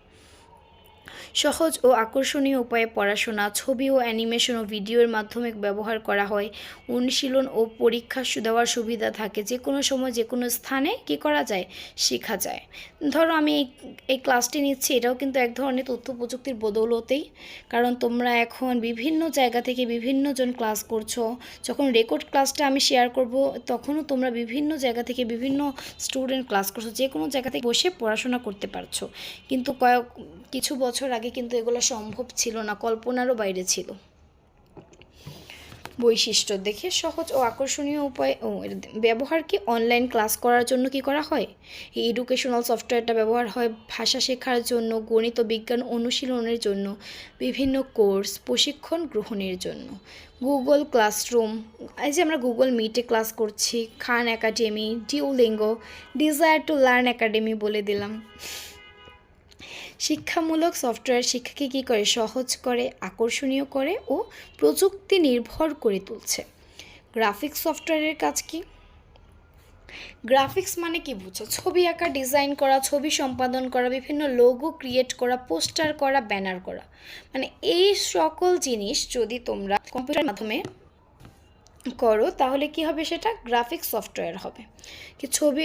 সহজ ও আকর্ষণীয় উপায়ে পড়াশোনা, ছবি ও অ্যানিমেশন ও ভিডিওর মাধ্যমে ব্যবহার করা হয়। অনুশীলন ও পরীক্ষা দেওয়ার সুবিধা থাকে। যে কোনো সময় যে কোনো স্থানে কী করা যায়? শেখা যায়। ধরো আমি এই ক্লাসটি নিচ্ছি, এটাও কিন্তু এক ধরনের তথ্য প্রযুক্তির বদৌলতেই, কারণ তোমরা এখন বিভিন্ন জায়গা থেকে বিভিন্নজন ক্লাস করছো। যখন রেকর্ড ক্লাসটা আমি শেয়ার করব তখনও তোমরা বিভিন্ন জায়গা থেকে বিভিন্ন স্টুডেন্ট ক্লাস করছো, যে কোনো জায়গা থেকে বসে পড়াশোনা করতে পারছো। কিন্তু কিছু বছর আগে কিন্তু এগুলো সম্ভব ছিল না, কল্পনারও বাইরে ছিল। বৈশিষ্ট্য দেখে সহজ ও আকর্ষণীয় উপায় ব্যবহার কি? অনলাইন ক্লাস করার জন্য কি করা হয়? এই এডুকেশনাল সফটওয়্যারটা ব্যবহার হয় ভাষা শেখার জন্য, গণিত বিজ্ঞান অনুশীলনের জন্য, বিভিন্ন কোর্স প্রশিক্ষণ গ্রহণের জন্য। গুগল ক্লাসরুম, এই যে আমরা গুগল মিটে ক্লাস করছি, Khan academy, Duolingo, desire to learn academy বলে দিলাম। শিক্ষামূলক সফটওয়্যার শিক্ষাকে কী করে? সহজ করে, আকর্ষণীয় করে ও প্রযুক্তি নির্ভর করে তুলছে। গ্রাফিক্স সফটওয়্যারের কাজ কি? গ্রাফিক্স মানে কি বুঝছো? ছবি আঁকা, ডিজাইন করা, ছবি সম্পাদন করা, বিভিন্ন লোগো ক্রিয়েট করা, পোস্টার করা, ব্যানার করা, মানে এই সকল জিনিস যদি তোমরা কম্পিউটারের মাধ্যমে করো তাহলে কি হবে? সেটা গ্রাফিক্স সফটওয়্যার হবে। কি ছবি,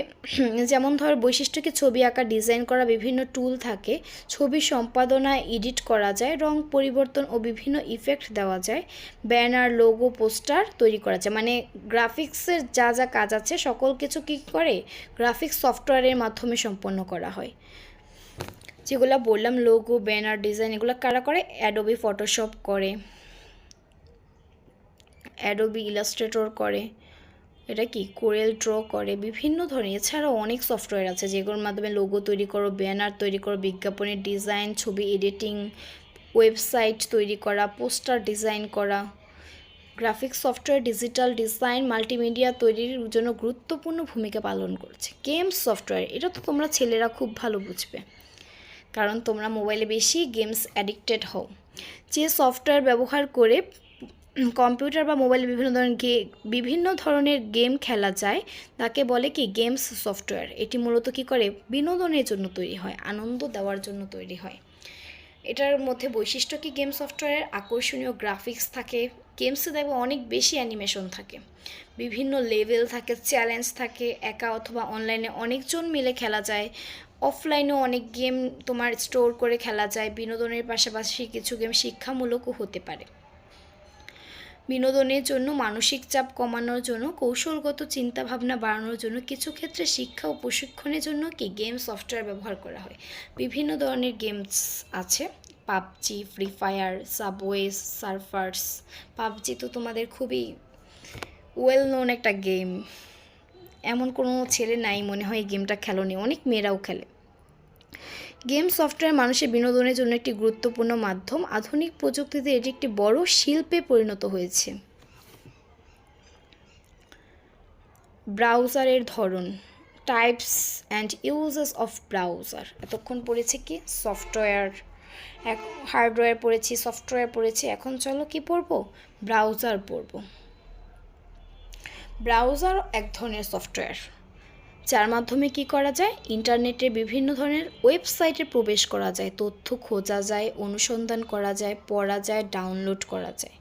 যেমন ধর বৈশিষ্ট্য কি? ছবি আঁকা, ডিজাইন করা, বিভিন্ন টুল থাকে, ছবি সম্পাদনা, এডিট করা যায়, রং পরিবর্তন ও বিভিন্ন ইফেক্ট দেওয়া যায়, ব্যানার, লোগো, পোস্টার তৈরি করা যায়। মানে গ্রাফিক্সের যা যা কাজ আছে সকল কিছু কী করে? গ্রাফিক্স সফটওয়্যারের মাধ্যমে সম্পন্ন করা হয়। যেগুলো বললাম, লোগো, ব্যানার, ডিজাইন, এগুলো কারা করে? অ্যাডোবি ফটোশপ করে, অ্যাডোবি ইলাস্ট্রেটর করে, এটা কি কোরেল ড্র করে, বিভিন্ন ধরনের। এছাড়াও অনেক সফটওয়্যার আছে যেগুলোর মাধ্যমে লোগো তৈরি করো, ব্যানার তৈরি করো, বিজ্ঞাপনের ডিজাইন, ছবি এডিটিং, ওয়েবসাইট তৈরি করা, পোস্টার ডিজাইন করা। Graphics software digital design, multimedia তৈরির জন্য গুরুত্বপূর্ণ ভূমিকা পালন করছে। গেমস সফটওয়্যার, এটা তো তোমরা ছেলেরা খুব ভালো বুঝবে, কারণ তোমরা মোবাইলে বেশি গেমস অ্যাডিক্টেড হও। যে সফটওয়্যার ব্যবহার করে কম্পিউটার বা মোবাইলে বিভিন্ন ধরনের গেম খেলা যায় তাকে বলে কি গেমস সফটওয়্যার। এটি মূলত কী করে, বিনোদনের জন্য তৈরি হয়, আনন্দ দেওয়ার জন্য তৈরি হয়। এটার মধ্যে বৈশিষ্ট্য কি গেম সফটওয়্যারের, আকর্ষণীয় গ্রাফিক্স থাকে, গেমসে দেখবে অনেক বেশি অ্যানিমেশন থাকে, বিভিন্ন লেভেল থাকে, চ্যালেঞ্জ থাকে, একা অথবা অনলাইনে অনেকজন মিলে খেলা যায়, অফলাইনেও অনেক গেম তোমার স্টোর করে খেলা যায়। বিনোদনের পাশাপাশি কিছু গেম শিক্ষামূলকও হতে পারে। বিনোদনের জন্য, মানসিক চাপ কমানোর জন্য, কৌশলগত চিন্তাভাবনা বাড়ানোর জন্য, কিছু ক্ষেত্রে শিক্ষা ও প্রশিক্ষণের জন্য কি গেম সফটওয়্যার ব্যবহার করা হয়। বিভিন্ন ধরনের গেমস আছে, PUBG, free fire, subway Surfers. PUBG তো তোমাদের খুবই ওয়েল নোন একটা গেম, এমন কোনো ছেলে নাই মনে হয় এই গেমটা খেলোনি, অনেক মেয়েরাও খেলে। গেম সফটওয়্যার মানুষের বিনোদনের জন্য একটি গুরুত্বপূর্ণ মাধ্যম। আধুনিক প্রযুক্তিতে এটি একটি বড় শিল্পে পরিণত হয়েছে। ব্রাউজারের ধরন, types and uses of browser. এতক্ষণ পড়েছে কি সফটওয়্যার, হার্ডওয়্যার পড়েছি, সফটওয়্যার পড়েছি, এখন চলো কি পড়বো, ব্রাউজার পড়ব। ব্রাউজার এক ধরনের সফটওয়্যার যার মাধ্যমে কি করা যায়, ইন্টারনেটে বিভিন্ন ধরনের ওয়েবসাইটে প্রবেশ করা যায়, তথ্য খোঁজা যায়, অনুসন্ধান করা যায়, পড়া যায়, ডাউনলোড করা যায়।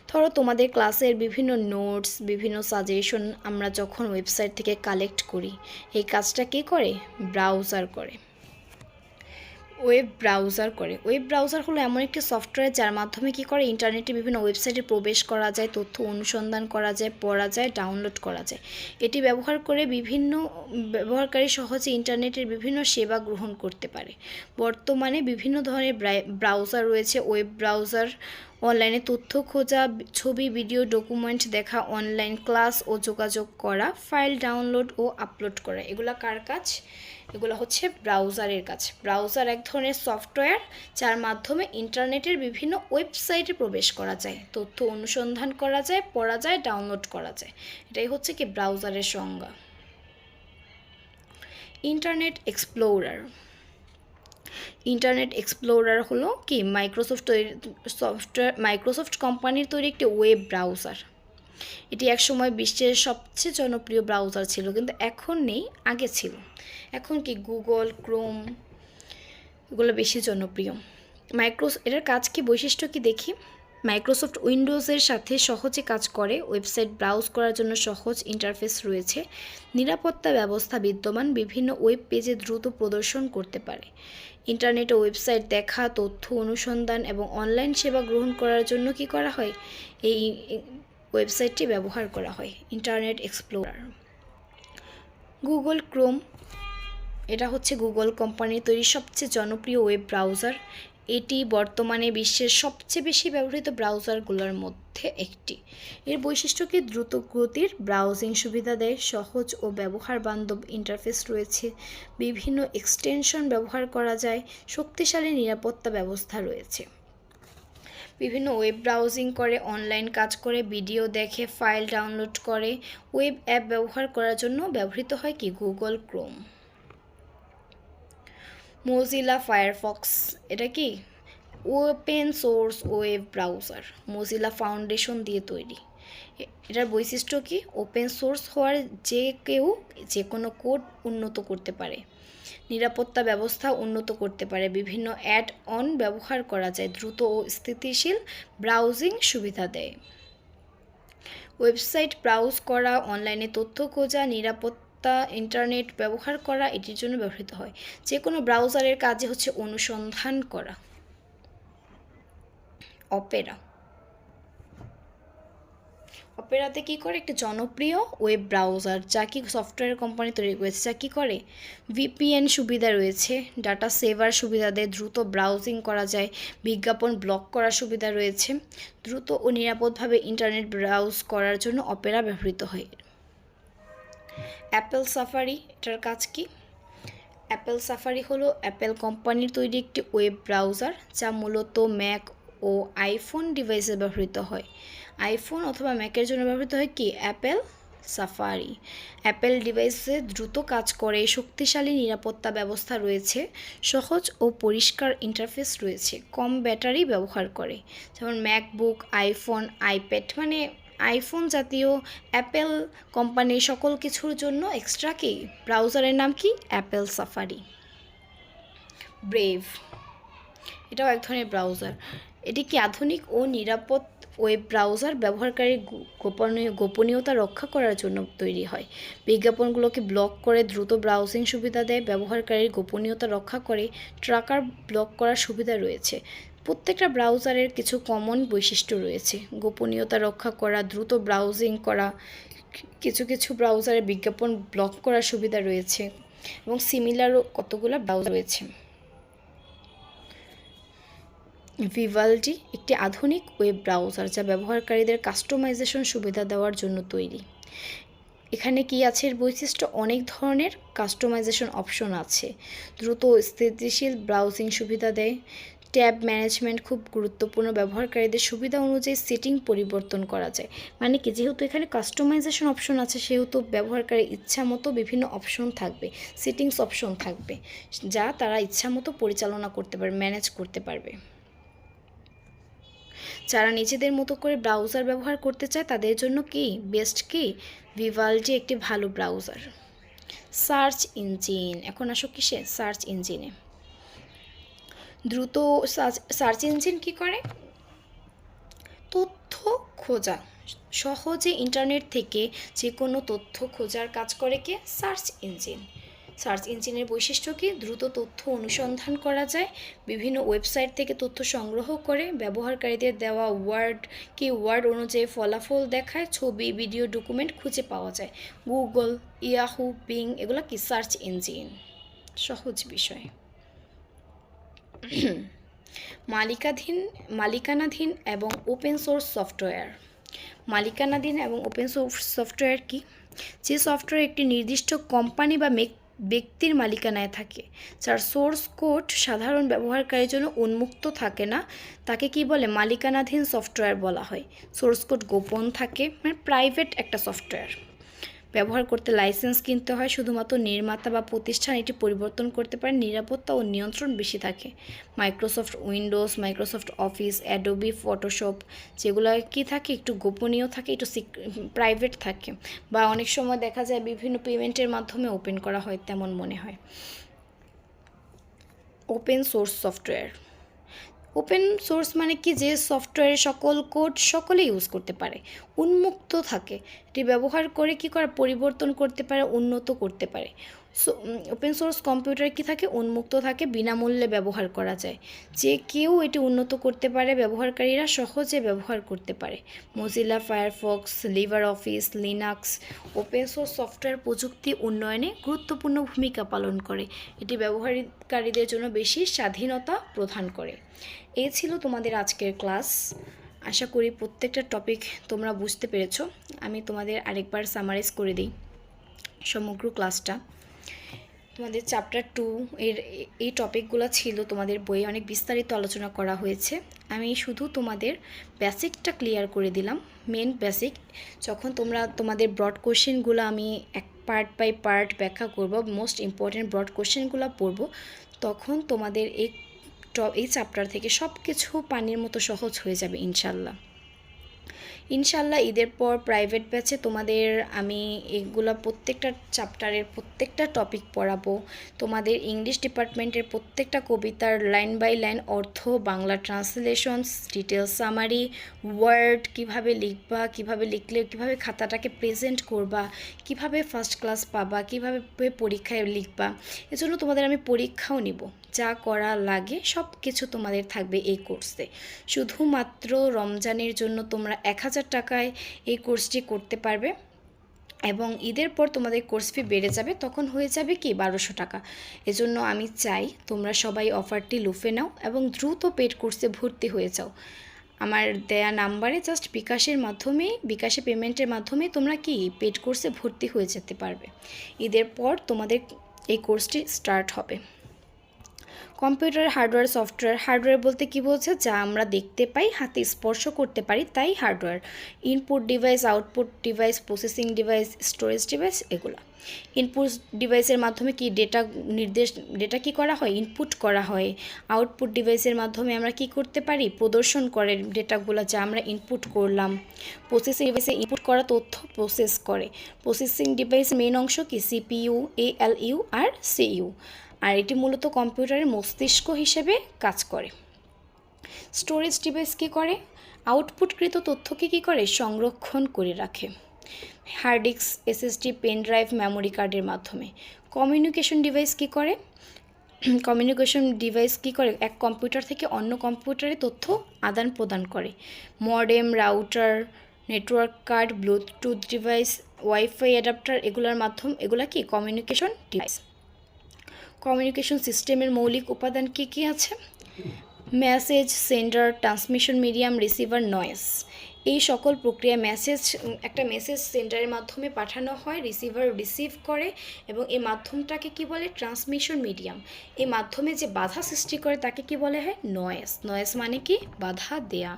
ধরো তোমাদের ক্লাসের বিভিন্ন নোটস, বিভিন্ন সাজেশন আমরা যখন ওয়েবসাইট থেকে কালেক্ট করি, এই কাজটা কে করে, ব্রাউজার করে, ওয়েব ব্রাউজার হলো এমন একটি সফটওয়্যার যার মাধ্যমে কি করে, ইন্টারনেটে বিভিন্ন ওয়েবসাইটে প্রবেশ করা যায়, তথ্য অনুসন্ধান করা যায়, পড়া যায়, ডাউনলোড করা যায়। এটি ব্যবহার করে বিভিন্ন ব্যবহারকারী সহজে ইন্টারনেটের বিভিন্ন সেবা গ্রহণ করতে পারে। বর্তমানে বিভিন্ন ধরনের ব্রাউজার রয়েছে। ওয়েব ব্রাউজার অনলাইনে তথ্য খোঁজা, ছবি, ভিডিও, ডকুমেন্ট দেখা, অনলাইন ক্লাস ও যোগাযোগ করা, ফাইল ডাউনলোড ও আপলোড করা। এগুলো কার কাজ, এগুলো হচ্ছে ব্রাউজারের কাজ। ব্রাউজার এক ধরনের সফটওয়্যার যার মাধ্যমে ইন্টারনেটের বিভিন্ন ওয়েবসাইটে প্রবেশ করা যায়, তথ্য অনুসন্ধান করা যায়, পড়া যায়, ডাউনলোড করা যায়। এটাই হচ্ছে কি ব্রাউজারের সংজ্ঞা। ইন্টারনেট এক্সপ্লোরার হলো কি মাইক্রোসফট কোম্পানির তৈরি একটি ওয়েব ব্রাউজার। এটি একসময় বিশ্বের সবচেয়ে জনপ্রিয় ব্রাউজার ছিল, কিন্তু এখন নেই, আগে ছিল। এখন কি গুগল, ক্রোম এগুলো বেশি জনপ্রিয়। এটার কাজ কি, বৈশিষ্ট্য কি দেখি। মাইক্রোসফট উইন্ডোজের সাথে সহজে কাজ করে, ওয়েবসাইট ব্রাউজ করার জন্য সহজ ইন্টারফেস রয়েছে, নিরাপত্তা ব্যবস্থা বিদ্যমান, বিভিন্ন ওয়েব পেজে দ্রুত প্রদর্শন করতে পারে। ইন্টারনেটে ওয়েবসাইট দেখা, তথ্য অনুসন্ধান এবং অনলাইন সেবা গ্রহণ করার জন্য কি করা হয়, এই ওয়েবসাইটটি ব্যবহার করা হয়। Internet explorer. গুগল ক্রোম, এটা হচ্ছে গুগল কোম্পানির তৈরি সবচেয়ে জনপ্রিয় ওয়েব ব্রাউজার। এটি বর্তমানে বিশ্বের সবচেয়ে বেশি ব্যবহৃত ব্রাউজারগুলোর মধ্যে একটি। এর বৈশিষ্ট্য কি, দ্রুত গতির ব্রাউজিং সুবিধা দেয়, সহজ ও ব্যবহার বান্ধব ইন্টারফেস রয়েছে, বিভিন্ন এক্সটেনশন ব্যবহার করা যায়, শক্তিশালী নিরাপত্তা ব্যবস্থা রয়েছে। বিভিন্ন ওয়েব ব্রাউজিং করে, অনলাইন কাজ করে, ভিডিও দেখে, ফাইল ডাউনলোড করে, ওয়েব অ্যাপ ব্যবহার করার জন্য ব্যবহৃত হয় কি গুগল ক্রোম। মোজিলা ফায়ারফক্স, এটা কি open source web browser, Mozilla foundation দিয়ে তৈরি। এটার বৈশিষ্ট্য কি, ওপেন সোর্স হওয়ার যে কেউ যে কোনো কোড উন্নত করতে পারে, নিরাপত্তা ব্যবস্থা উন্নত করতে পারে, বিভিন্ন অ্যাড অন ব্যবহার করা যায়, দ্রুত ও স্থিতিশীল ব্রাউজিং সুবিধা দেয়। ওয়েবসাইট ব্রাউজ করা, অনলাইনে তথ্য খোঁজা, নিরাপত্তা ইন্টারনেট ব্যবহার করা এটির জন্য ব্যবহৃত হয়। যে কোনো ব্রাউজারের কাজে হচ্ছে অনুসন্ধান করা। অপেরাতে কি করে, একটি জনপ্রিয় ওয়েব ব্রাউজার যা কি সফটওয়্যার কোম্পানি তৈরি করেছে, যা কি করে ভিপিএন সুবিধা রয়েছে, ডাটা সেভার সুবিধা দেয়, দ্রুত ব্রাউজিং করা যায়, বিজ্ঞাপন ব্লক করার সুবিধা রয়েছে। দ্রুত ও নিরাপদভাবে ইন্টারনেট ব্রাউজ করার জন্য অপেরা ব্যবহৃত হয়। অ্যাপেল সাফারি, এটার কাজ কি? অ্যাপেল সাফারি হলো অ্যাপেল কোম্পানির তৈরি একটি ওয়েব ব্রাউজার, যা মূলত ম্যাক ও আইফোন ডিভাইসে ব্যবহৃত হয়। আইফোন অথবা ম্যাকের জন্য ব্যবহৃত হয় কি? Apple safari. অ্যাপেল ডিভাইসে দ্রুত কাজ করে, শক্তিশালী নিরাপত্তা ব্যবস্থা রয়েছে, সহজ ও পরিষ্কার ইন্টারফেস রয়েছে, কম ব্যাটারি ব্যবহার করে। যেমন ম্যাকবুক, আইফোন, আইপ্যাড, মানে আইফোন জাতীয় অ্যাপেল কোম্পানির সকল কিছুর জন্য এক্সট্রা কি ব্রাউজারের নাম কি? Apple safari. ব্রেভ, এটাও এক ধরনের ব্রাউজার। এটি কি আধুনিক ও নিরাপদ ওয়েব ব্রাউজার, ব্যবহারকারীর গোপনীয়তা রক্ষা করার জন্য তৈরি হয়। বিজ্ঞাপনগুলোকে ব্লক করে দ্রুত ব্রাউজিং সুবিধা দেয়, ব্যবহারকারীর গোপনীয়তা রক্ষা করে, ট্র্যাকার ব্লক করার সুবিধা রয়েছে। প্রত্যেকটা ব্রাউজারের কিছু কমন বৈশিষ্ট্য রয়েছে: গোপনীয়তা রক্ষা করা, দ্রুত ব্রাউজিং করা, কিছু কিছু ব্রাউজারে বিজ্ঞাপন ব্লক করার সুবিধা রয়েছে, এবং সিমিলারও কতগুলো ব্রাউজার রয়েছে। ভিভালডি একটি আধুনিক ওয়েব ব্রাউজার, যা ব্যবহারকারীদের কাস্টমাইজেশন সুবিধা দেওয়ার জন্য তৈরি। এখানে কি আছে এর বৈশিষ্ট্য? অনেক ধরনের কাস্টমাইজেশন অপশন আছে, দ্রুত স্থিতিশীল ব্রাউজিং সুবিধা দেয়, ট্যাব ম্যানেজমেন্ট খুব গুরুত্বপূর্ণ, ব্যবহারকারীদের সুবিধা অনুযায়ী সেটিং পরিবর্তন করা যায়। মানে কি, যেহেতু এখানে কাস্টমাইজেশন অপশন আছে, সেহেতু ব্যবহারকারীর ইচ্ছা মতো বিভিন্ন অপশন থাকবে, সেটিংস অপশন থাকবে, যা তারা ইচ্ছা মতো পরিচালনা করতে পারবে, ম্যানেজ করতে পারবে। যারা নিজেদের মতো করে ব্রাউজার ব্যবহার করতে চায় তাদের জন্য কি বেস্ট? কি ভিভালডি একটি ভালো ব্রাউজার। সার্চ ইঞ্জিন, এখন আসো কিসে? সার্চ ইঞ্জিনে। দ্রুত সার্চ ইঞ্জিন কি করে? তথ্য খোঁজা, সহজে ইন্টারনেট থেকে যে কোনো তথ্য খোঁজার কাজ করে কে? Search engine. সার্চ ইঞ্জিনের বৈশিষ্ট্য কি? দ্রুত তথ্য অনুসন্ধান করা যায়, বিভিন্ন ওয়েবসাইট থেকে তথ্য সংগ্রহ করে, ব্যবহারকারীদের দেওয়া ওয়ার্ড অনুযায়ী ফলাফল দেখায়, ছবি, ভিডিও, ডকুমেন্ট খুঁজে পাওয়া যায়। গুগল, ইয়াহু, বিং, এগুলো কি সার্চ ইঞ্জিন। সহজ বিষয়। মালিকানাধীন এবং ওপেন সোর্স সফটওয়্যার। মালিকানাধীন এবং ওপেন সোর্স সফটওয়্যার কি? যে সফটওয়্যার একটি নির্দিষ্ট কোম্পানি বা ব্যক্তির মালিকানায় থাকে, যার সোর্স কোড সাধারণ ব্যবহারকারীর জন্য উন্মুক্ত থাকে না, তাকে কি বলে? মালিকানাধীন সফটওয়্যার বলা হয়। সোর্স কোড গোপন থাকে, মানে প্রাইভেট একটা সফটওয়্যার। ব্যবহার করতে লাইসেন্স কিনতে হয়, শুধুমাত্র নির্মাতা বা প্রতিষ্ঠান এটি পরিবর্তন করতে পারে, নিরাপত্তা ও নিয়ন্ত্রণ বেশি থাকে। Microsoft Windows, Microsoft office, Adobe Photoshop, যেগুলো কি থাকে? একটু গোপনীয় থাকে, একটু প্রাইভেট থাকে, বা অনেক সময় দেখা যায় বিভিন্ন পেমেন্টের মাধ্যমে ওপেন করা হয়, তেমন মনে হয়। Open source software. Open source মানে কি? যে সফটওয়্যারের সকল কোড সকলে ইউজ করতে পারে, উন্মুক্ত থাকে, এটি ব্যবহার করে কি করে? পরিবর্তন করতে পারে, উন্নত করতে পারে। ওপেন সোর্স কম্পিউটার কি থাকে? উন্মুক্ত থাকে, বিনামূল্যে ব্যবহার করা যায়, যে কেউ এটি উন্নত করতে পারে, ব্যবহারকারীরা সহজে ব্যবহার করতে পারে। Mozilla Firefox, liver office, Linux open source software প্রযুক্তি উন্নয়নে গুরুত্বপূর্ণ ভূমিকা পালন করে, এটি ব্যবহারকারীদের জন্য বেশি স্বাধীনতা প্রদান করে। এই ছিল তোমাদের আজকের ক্লাস। আশা করি প্রত্যেকটা টপিক তোমরা বুঝতে পেরেছো। আমি তোমাদের আরেকবার সামারাইজ করে দিই সমগ্র ক্লাসটা। তোমাদের চ্যাপ্টার 2 এর এই টপিকগুলো ছিল তোমাদের বইয়ে অনেক বিস্তারিত আলোচনা করা হয়েছে। আমি শুধু তোমাদের বেসিকটা ক্লিয়ার করে দিলাম, মেন বেসিক। যখন তোমরা তোমাদের ব্রড কোশ্চেনগুলো আমি এক পার্ট বাই পার্ট ব্যাখ্যা করব, মোস্ট ইম্পর্ট্যান্ট ব্রড কোশ্চেনগুলো পড়ব, তখন তোমাদের এই চ্যাপ্টার থেকে সব কিছু পানির মতো সহজ হয়ে যাবে ইনশাল্লাহ। ঈদের পর প্রাইভেট ব্যাচে তোমাদের আমি এগুলো প্রত্যেকটা চ্যাপ্টারের প্রত্যেকটা টপিক পড়াবো। তোমাদের ইংলিশ ডিপার্টমেন্টের প্রত্যেকটা কবিতার লাইন বাই লাইন অর্থ, Bangla translations, detail summary, word কিভাবে লিখবা, কিভাবে লিখলে কিভাবে খাতাটাকে প্রেজেন্ট করবা, কিভাবে ফার্স্ট ক্লাস পাবা, কিভাবে পরীক্ষায় লিখবা, এজন্য তোমাদের আমি পরীক্ষাও নিব। যা করা লাগে সব কিছু তোমাদের থাকবে এই কোর্সে। শুধুমাত্র রমজানের জন্য তোমরা 1000 টাকায় এই কোর্সটি করতে পারবে, এবং ঈদের পর তোমাদের কোর্স ফি বেড়ে যাবে, তখন হয়ে যাবে কি 1200 টাকা। এজন্য আমি চাই তোমরা সবাই অফারটি লুফে নাও এবং দ্রুত পেড কোর্সে ভর্তি হয়ে যাও। আমার দেয়া নাম্বারে জাস্ট বিকাশে পেমেন্টের মাধ্যমে তোমরা কি পেড কোর্সে ভর্তি হয়ে যেতে পারবে। ঈদের পর তোমাদের এই কোর্সটি স্টার্ট হবে। কম্পিউটার হার্ডওয়্যার বলতে কি বোঝায়? যা আমরা দেখতে পাই, হাতে স্পর্শ করতে পারি, তাই hardware. Input device, output device, processing device, storage device, এগুলো। ইনপুট ডিভাইসের মাধ্যমে কি ডেটা কি করা হয়? ইনপুট করা হয়। আউটপুট ডিভাইসের মাধ্যমে আমরা কি করতে পারি? প্রদর্শন করে ডেটাগুলো যা আমরা ইনপুট করলাম। প্রসেসিং ডিভাইসে ইনপুট করা তথ্য প্রসেস করে। প্রসেসিং ডিভাইস মেন অংশ কি? সিপিইউ, এএলইউ আর সিইউ। আর এটি মূলত কম্পিউটারের মস্তিষ্ক হিসেবে কাজ করে। স্টোরেজ ডিভাইস কী করে? আউটপুটকৃত তথ্যকে কী করে? সংরক্ষণ করে রাখে hard disk, SSD, pen drive, memory কার্ডের মাধ্যমে। কমিউনিকেশন ডিভাইস কী করে? এক কম্পিউটার থেকে অন্য কম্পিউটারে তথ্য আদান প্রদান করে। Modem, router, network card, Bluetooth device, wifi adapter, এগুলা কি কমিউনিকেশন ডিভাইস। কমিউনিকেশন সিস্টেমের মৌলিক উপাদান কী কী আছে? Message sender, transmission medium, receiver, noise. এই সকল প্রক্রিয়া একটা মেসেজ সেন্ডারের মাধ্যমে পাঠানো হয়, রিসিভার রিসিভ করে, এবং এই মাধ্যমটাকে কি বলে? Transmission medium. এই মাধ্যমে যে বাধা সৃষ্টি করে তাকে কি বলে হয়? নয়েজ মানে কি? বাধা দেয়া।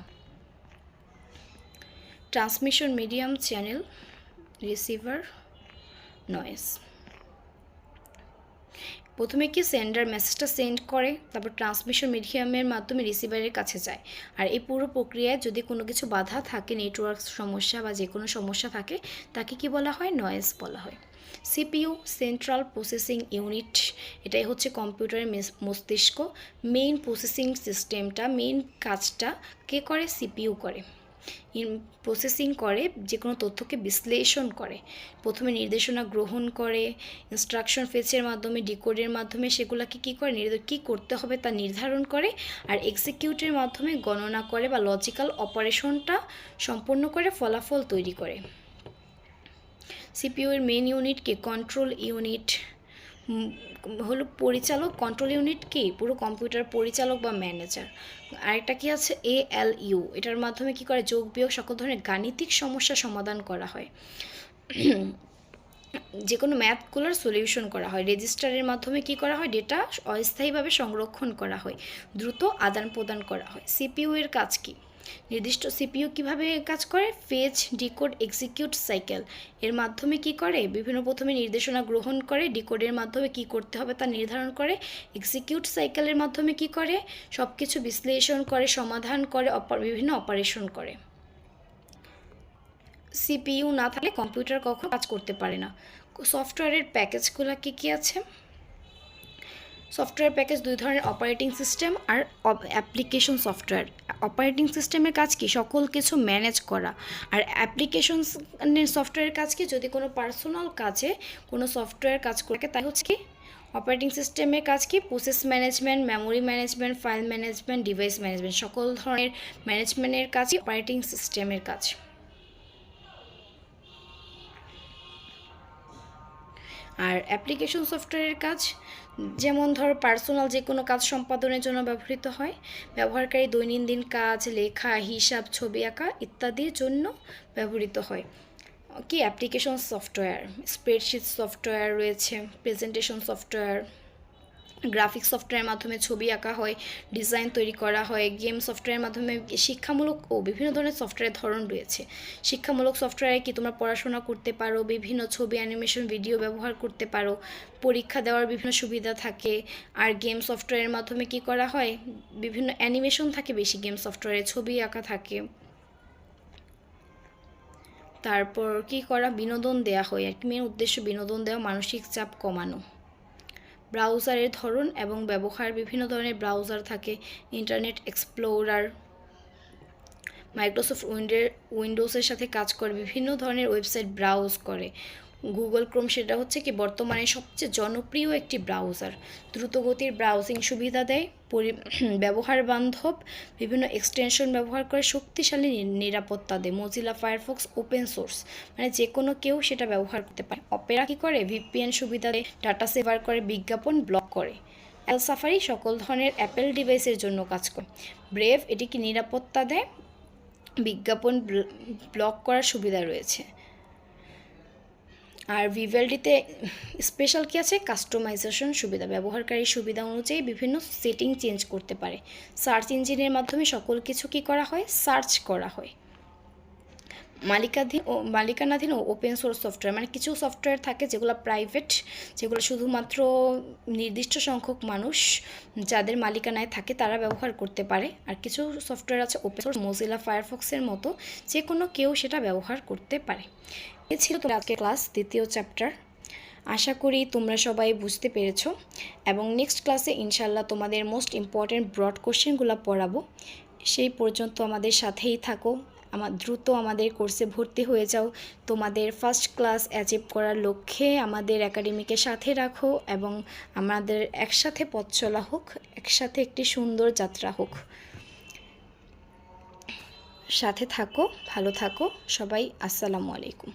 Transmission medium, channel, receiver, noise. প্রথমে কি সেন্ডার মেসেজটা সেন্ড করে, তারপর ট্রান্সমিশন মিডিয়ামের মাধ্যমে রিসিভারের কাছে যায়। আর এই পুরো প্রক্রিয়ায় যদি কোনো কিছু বাধা থাকে, নেটওয়ার্ক সমস্যা বা যে কোনো সমস্যা থাকে, তাকে কি বলা হয়? নয়েজ বলা হয়। সিপিইউ, সেন্ট্রাল প্রসেসিং ইউনিট, এটাই হচ্ছে কম্পিউটারের মস্তিষ্ক। মেইন প্রসেসিং সিস্টেমটা, মেইন কাজটা কে করে? সিপিইউ করে। প্রসেসিং করে, যে কোনো তথ্যকে বিশ্লেষণ করে, প্রথমে নির্দেশনা গ্রহণ করে, ইনস্ট্রাকশন ফেচের মাধ্যমে, ডিকোডের মাধ্যমে সেগুলোকে কী করে? কী করতে হবে তা নির্ধারণ করে, আর এক্সিকিউটের মাধ্যমে গণনা করে বা লজিক্যাল অপারেশনটা সম্পন্ন করে ফলাফল তৈরি করে। সিপিইউ এর মেইন ইউনিট কি? কন্ট্রোল ইউনিট হলো পরিচালক। কন্ট্রোল ইউনিট কি? পুরো কম্পিউটার পরিচালক বা ম্যানেজার। আরেকটা কি আছে? এএলইউ, এটার মাধ্যমে কি করে? যোগ বিয়োগ সকল ধরনের গাণিতিক সমস্যা সমাধান করা হয়, যে কোনো ম্যাথগুলোর সলিউশন করা হয়। রেজিস্টারের মাধ্যমে কি করা হয়? ডেটা অস্থায়ীভাবে সংরক্ষণ করা হয়, দ্রুত আদান প্রদান করা হয়। সিপিইউ এর কাজ কি? নির্দিষ্ট সিপিইউ কিভাবে কাজ করে? ফেচ, ডিকোড, এক্সিকিউট সাইকেল এর মাধ্যমে কি করে? প্রথমে নির্দেশনা গ্রহণ করে, ডিকোডের মাধ্যমে কি করতে হবে তা নির্ধারণ করে, এক্সিকিউট সাইকেলের মাধ্যমে কি করে? সব কিছু বিশ্লেষণ করে, সমাধান করে, বিভিন্ন অপারেশন করে। সিপিইউ না থাকলে কম্পিউটার কখনো কাজ করতে পারে না। সফটওয়্যারের প্যাকেজগুলো কী আছে? সফটওয়্যার প্যাকেজ দুই ধরনের, অপারেটিং সিস্টেম আর অ্যাপ্লিকেশন সফটওয়্যার। অপারেটিং সিস্টেমের কাজ কি? সকল কিছু ম্যানেজ করা। আর অ্যাপ্লিকেশন সফটওয়্যারের কাজ কি? যদি কোনো পার্সোনাল কাজে কোনো সফটওয়্যার কাজ করে তাই হচ্ছে কি? অপারেটিং সিস্টেমের কাজ কি? Process management, memory management, file management, device management, সকল ধরনের ম্যানেজমেন্টের কাজই অপারেটিং সিস্টেমের কাজ। আর অ্যাপ্লিকেশন সফটওয়্যারের কাজ যেমন ধরো পার্সোনাল যে কোনো কাজ সম্পাদনের জন্য ব্যবহৃত হয়, ব্যবহারকারী দৈনন্দিন কাজ, লেখা, হিসাব, ছবি আঁকা ইত্যাদির জন্য ব্যবহৃত হয়। কি অ্যাপ্লিকেশন সফটওয়্যার? স্প্রেডশিট সফটওয়্যার রয়েছে, প্রেজেন্টেশন সফটওয়্যার, গ্রাফিক্স সফটওয়্যারের মাধ্যমে ছবি আঁকা হয়, ডিজাইন তৈরি করা হয়, গেম সফটওয়্যারের মাধ্যমে শিক্ষামূলক ও বিভিন্ন ধরনের সফটওয়্যারের ধরন রয়েছে। শিক্ষামূলক সফটওয়্যারে কি তোমরা পড়াশোনা করতে পারো, বিভিন্ন ছবি, অ্যানিমেশন, ভিডিও ব্যবহার করতে পারো, পরীক্ষা দেওয়ার বিভিন্ন সুবিধা থাকে। আর গেম সফটওয়্যারের মাধ্যমে কি করা হয়? বিভিন্ন অ্যানিমেশন থাকে বেশি গেম সফটওয়্যারে, ছবি আঁকা থাকে। তারপর কি করা? বিনোদন দেওয়া হয়, আর মেন উদ্দেশ্য বিনোদন দেওয়া, মানসিক চাপ কমানো। ব্রাউজারের ধরন এবং ব্যবহার, বিভিন্ন ধরনের ব্রাউজার থাকে, ইন্টারনেট এক্সপ্লোরার, মাইক্রোসফট উইন্ডোজের সাথে কাজ করে, বিভিন্ন ধরনের ওয়েবসাইট ব্রাউজ করে। গুগল ক্রোম সেটা হচ্ছে কি বর্তমানে সবচেয়ে জনপ্রিয় একটি ব্রাউজার, দ্রুতগতির ব্রাউজিং সুবিধা দেয়, ব্যবহার বান্ধব, বিভিন্ন এক্সটেনশন ব্যবহার করে, শক্তিশালী নিরাপত্তা দেয়। মোজিলা ফায়ারফক্স ওপেন সোর্স, মানে যে কোনো কেউ সেটা ব্যবহার করতে পারে। অপেরা কী করে? ভিপিএন সুবিধা দেয়, ডাটা সেভার করে, বিজ্ঞাপন ব্লক করে। সাফারি সকল ধরনের অ্যাপেল ডিভাইসের জন্য কাজ করে। ব্রেভ এটি কি নিরাপত্তা দেয়, বিজ্ঞাপন ব্লক করার সুবিধা রয়েছে। আর ভিভেলডিতে স্পেশাল কী আছে, কাস্টমাইজেশন সুবিধা, ব্যবহারকারীর সুবিধা অনুযায়ী বিভিন্ন সেটিং চেঞ্জ করতে পারে। সার্চ ইঞ্জিনের মাধ্যমে সকল কিছু কী করা হয়, সার্চ করা হয়। মালিকানাধীন ও ওপেন সোর্স সফটওয়্যার, মানে কিছু সফটওয়্যার থাকে যেগুলো প্রাইভেট, যেগুলো শুধুমাত্র নির্দিষ্ট সংখ্যক মানুষ যাদের মালিকানায় থাকে তারা ব্যবহার করতে পারে। আর কিছু সফটওয়্যার আছে ওপেন সোর্স, মোজিলা ফায়ারফক্সের মতো যে কোনো কেউ সেটা ব্যবহার করতে পারে। এ ছিল তোমার আজকে ক্লাস, দ্বিতীয় চ্যাপ্টার। আশা করি তোমরা সবাই বুঝতে পেরেছো, এবং নেক্সট ক্লাসে ইনশাল্লাহ তোমাদের মোস্ট ইম্পর্ট্যান্ট ব্রড কোশ্চেনগুলো পড়াবো। সেই পর্যন্ত আমাদের সাথেই থাকো, দ্রুত আমাদের কোর্সে ভর্তি হয়ে যাও। তোমাদের ফার্স্ট ক্লাস অ্যাচিভ করার লক্ষ্যে আমাদের একাডেমিকে সাথে রাখো, এবং আমাদের একসাথে পথ চলা হোক, একসাথে একটি সুন্দর যাত্রা হোক। সাথে থাকো, ভালো থাকো সবাই। আসসালামু আলাইকুম।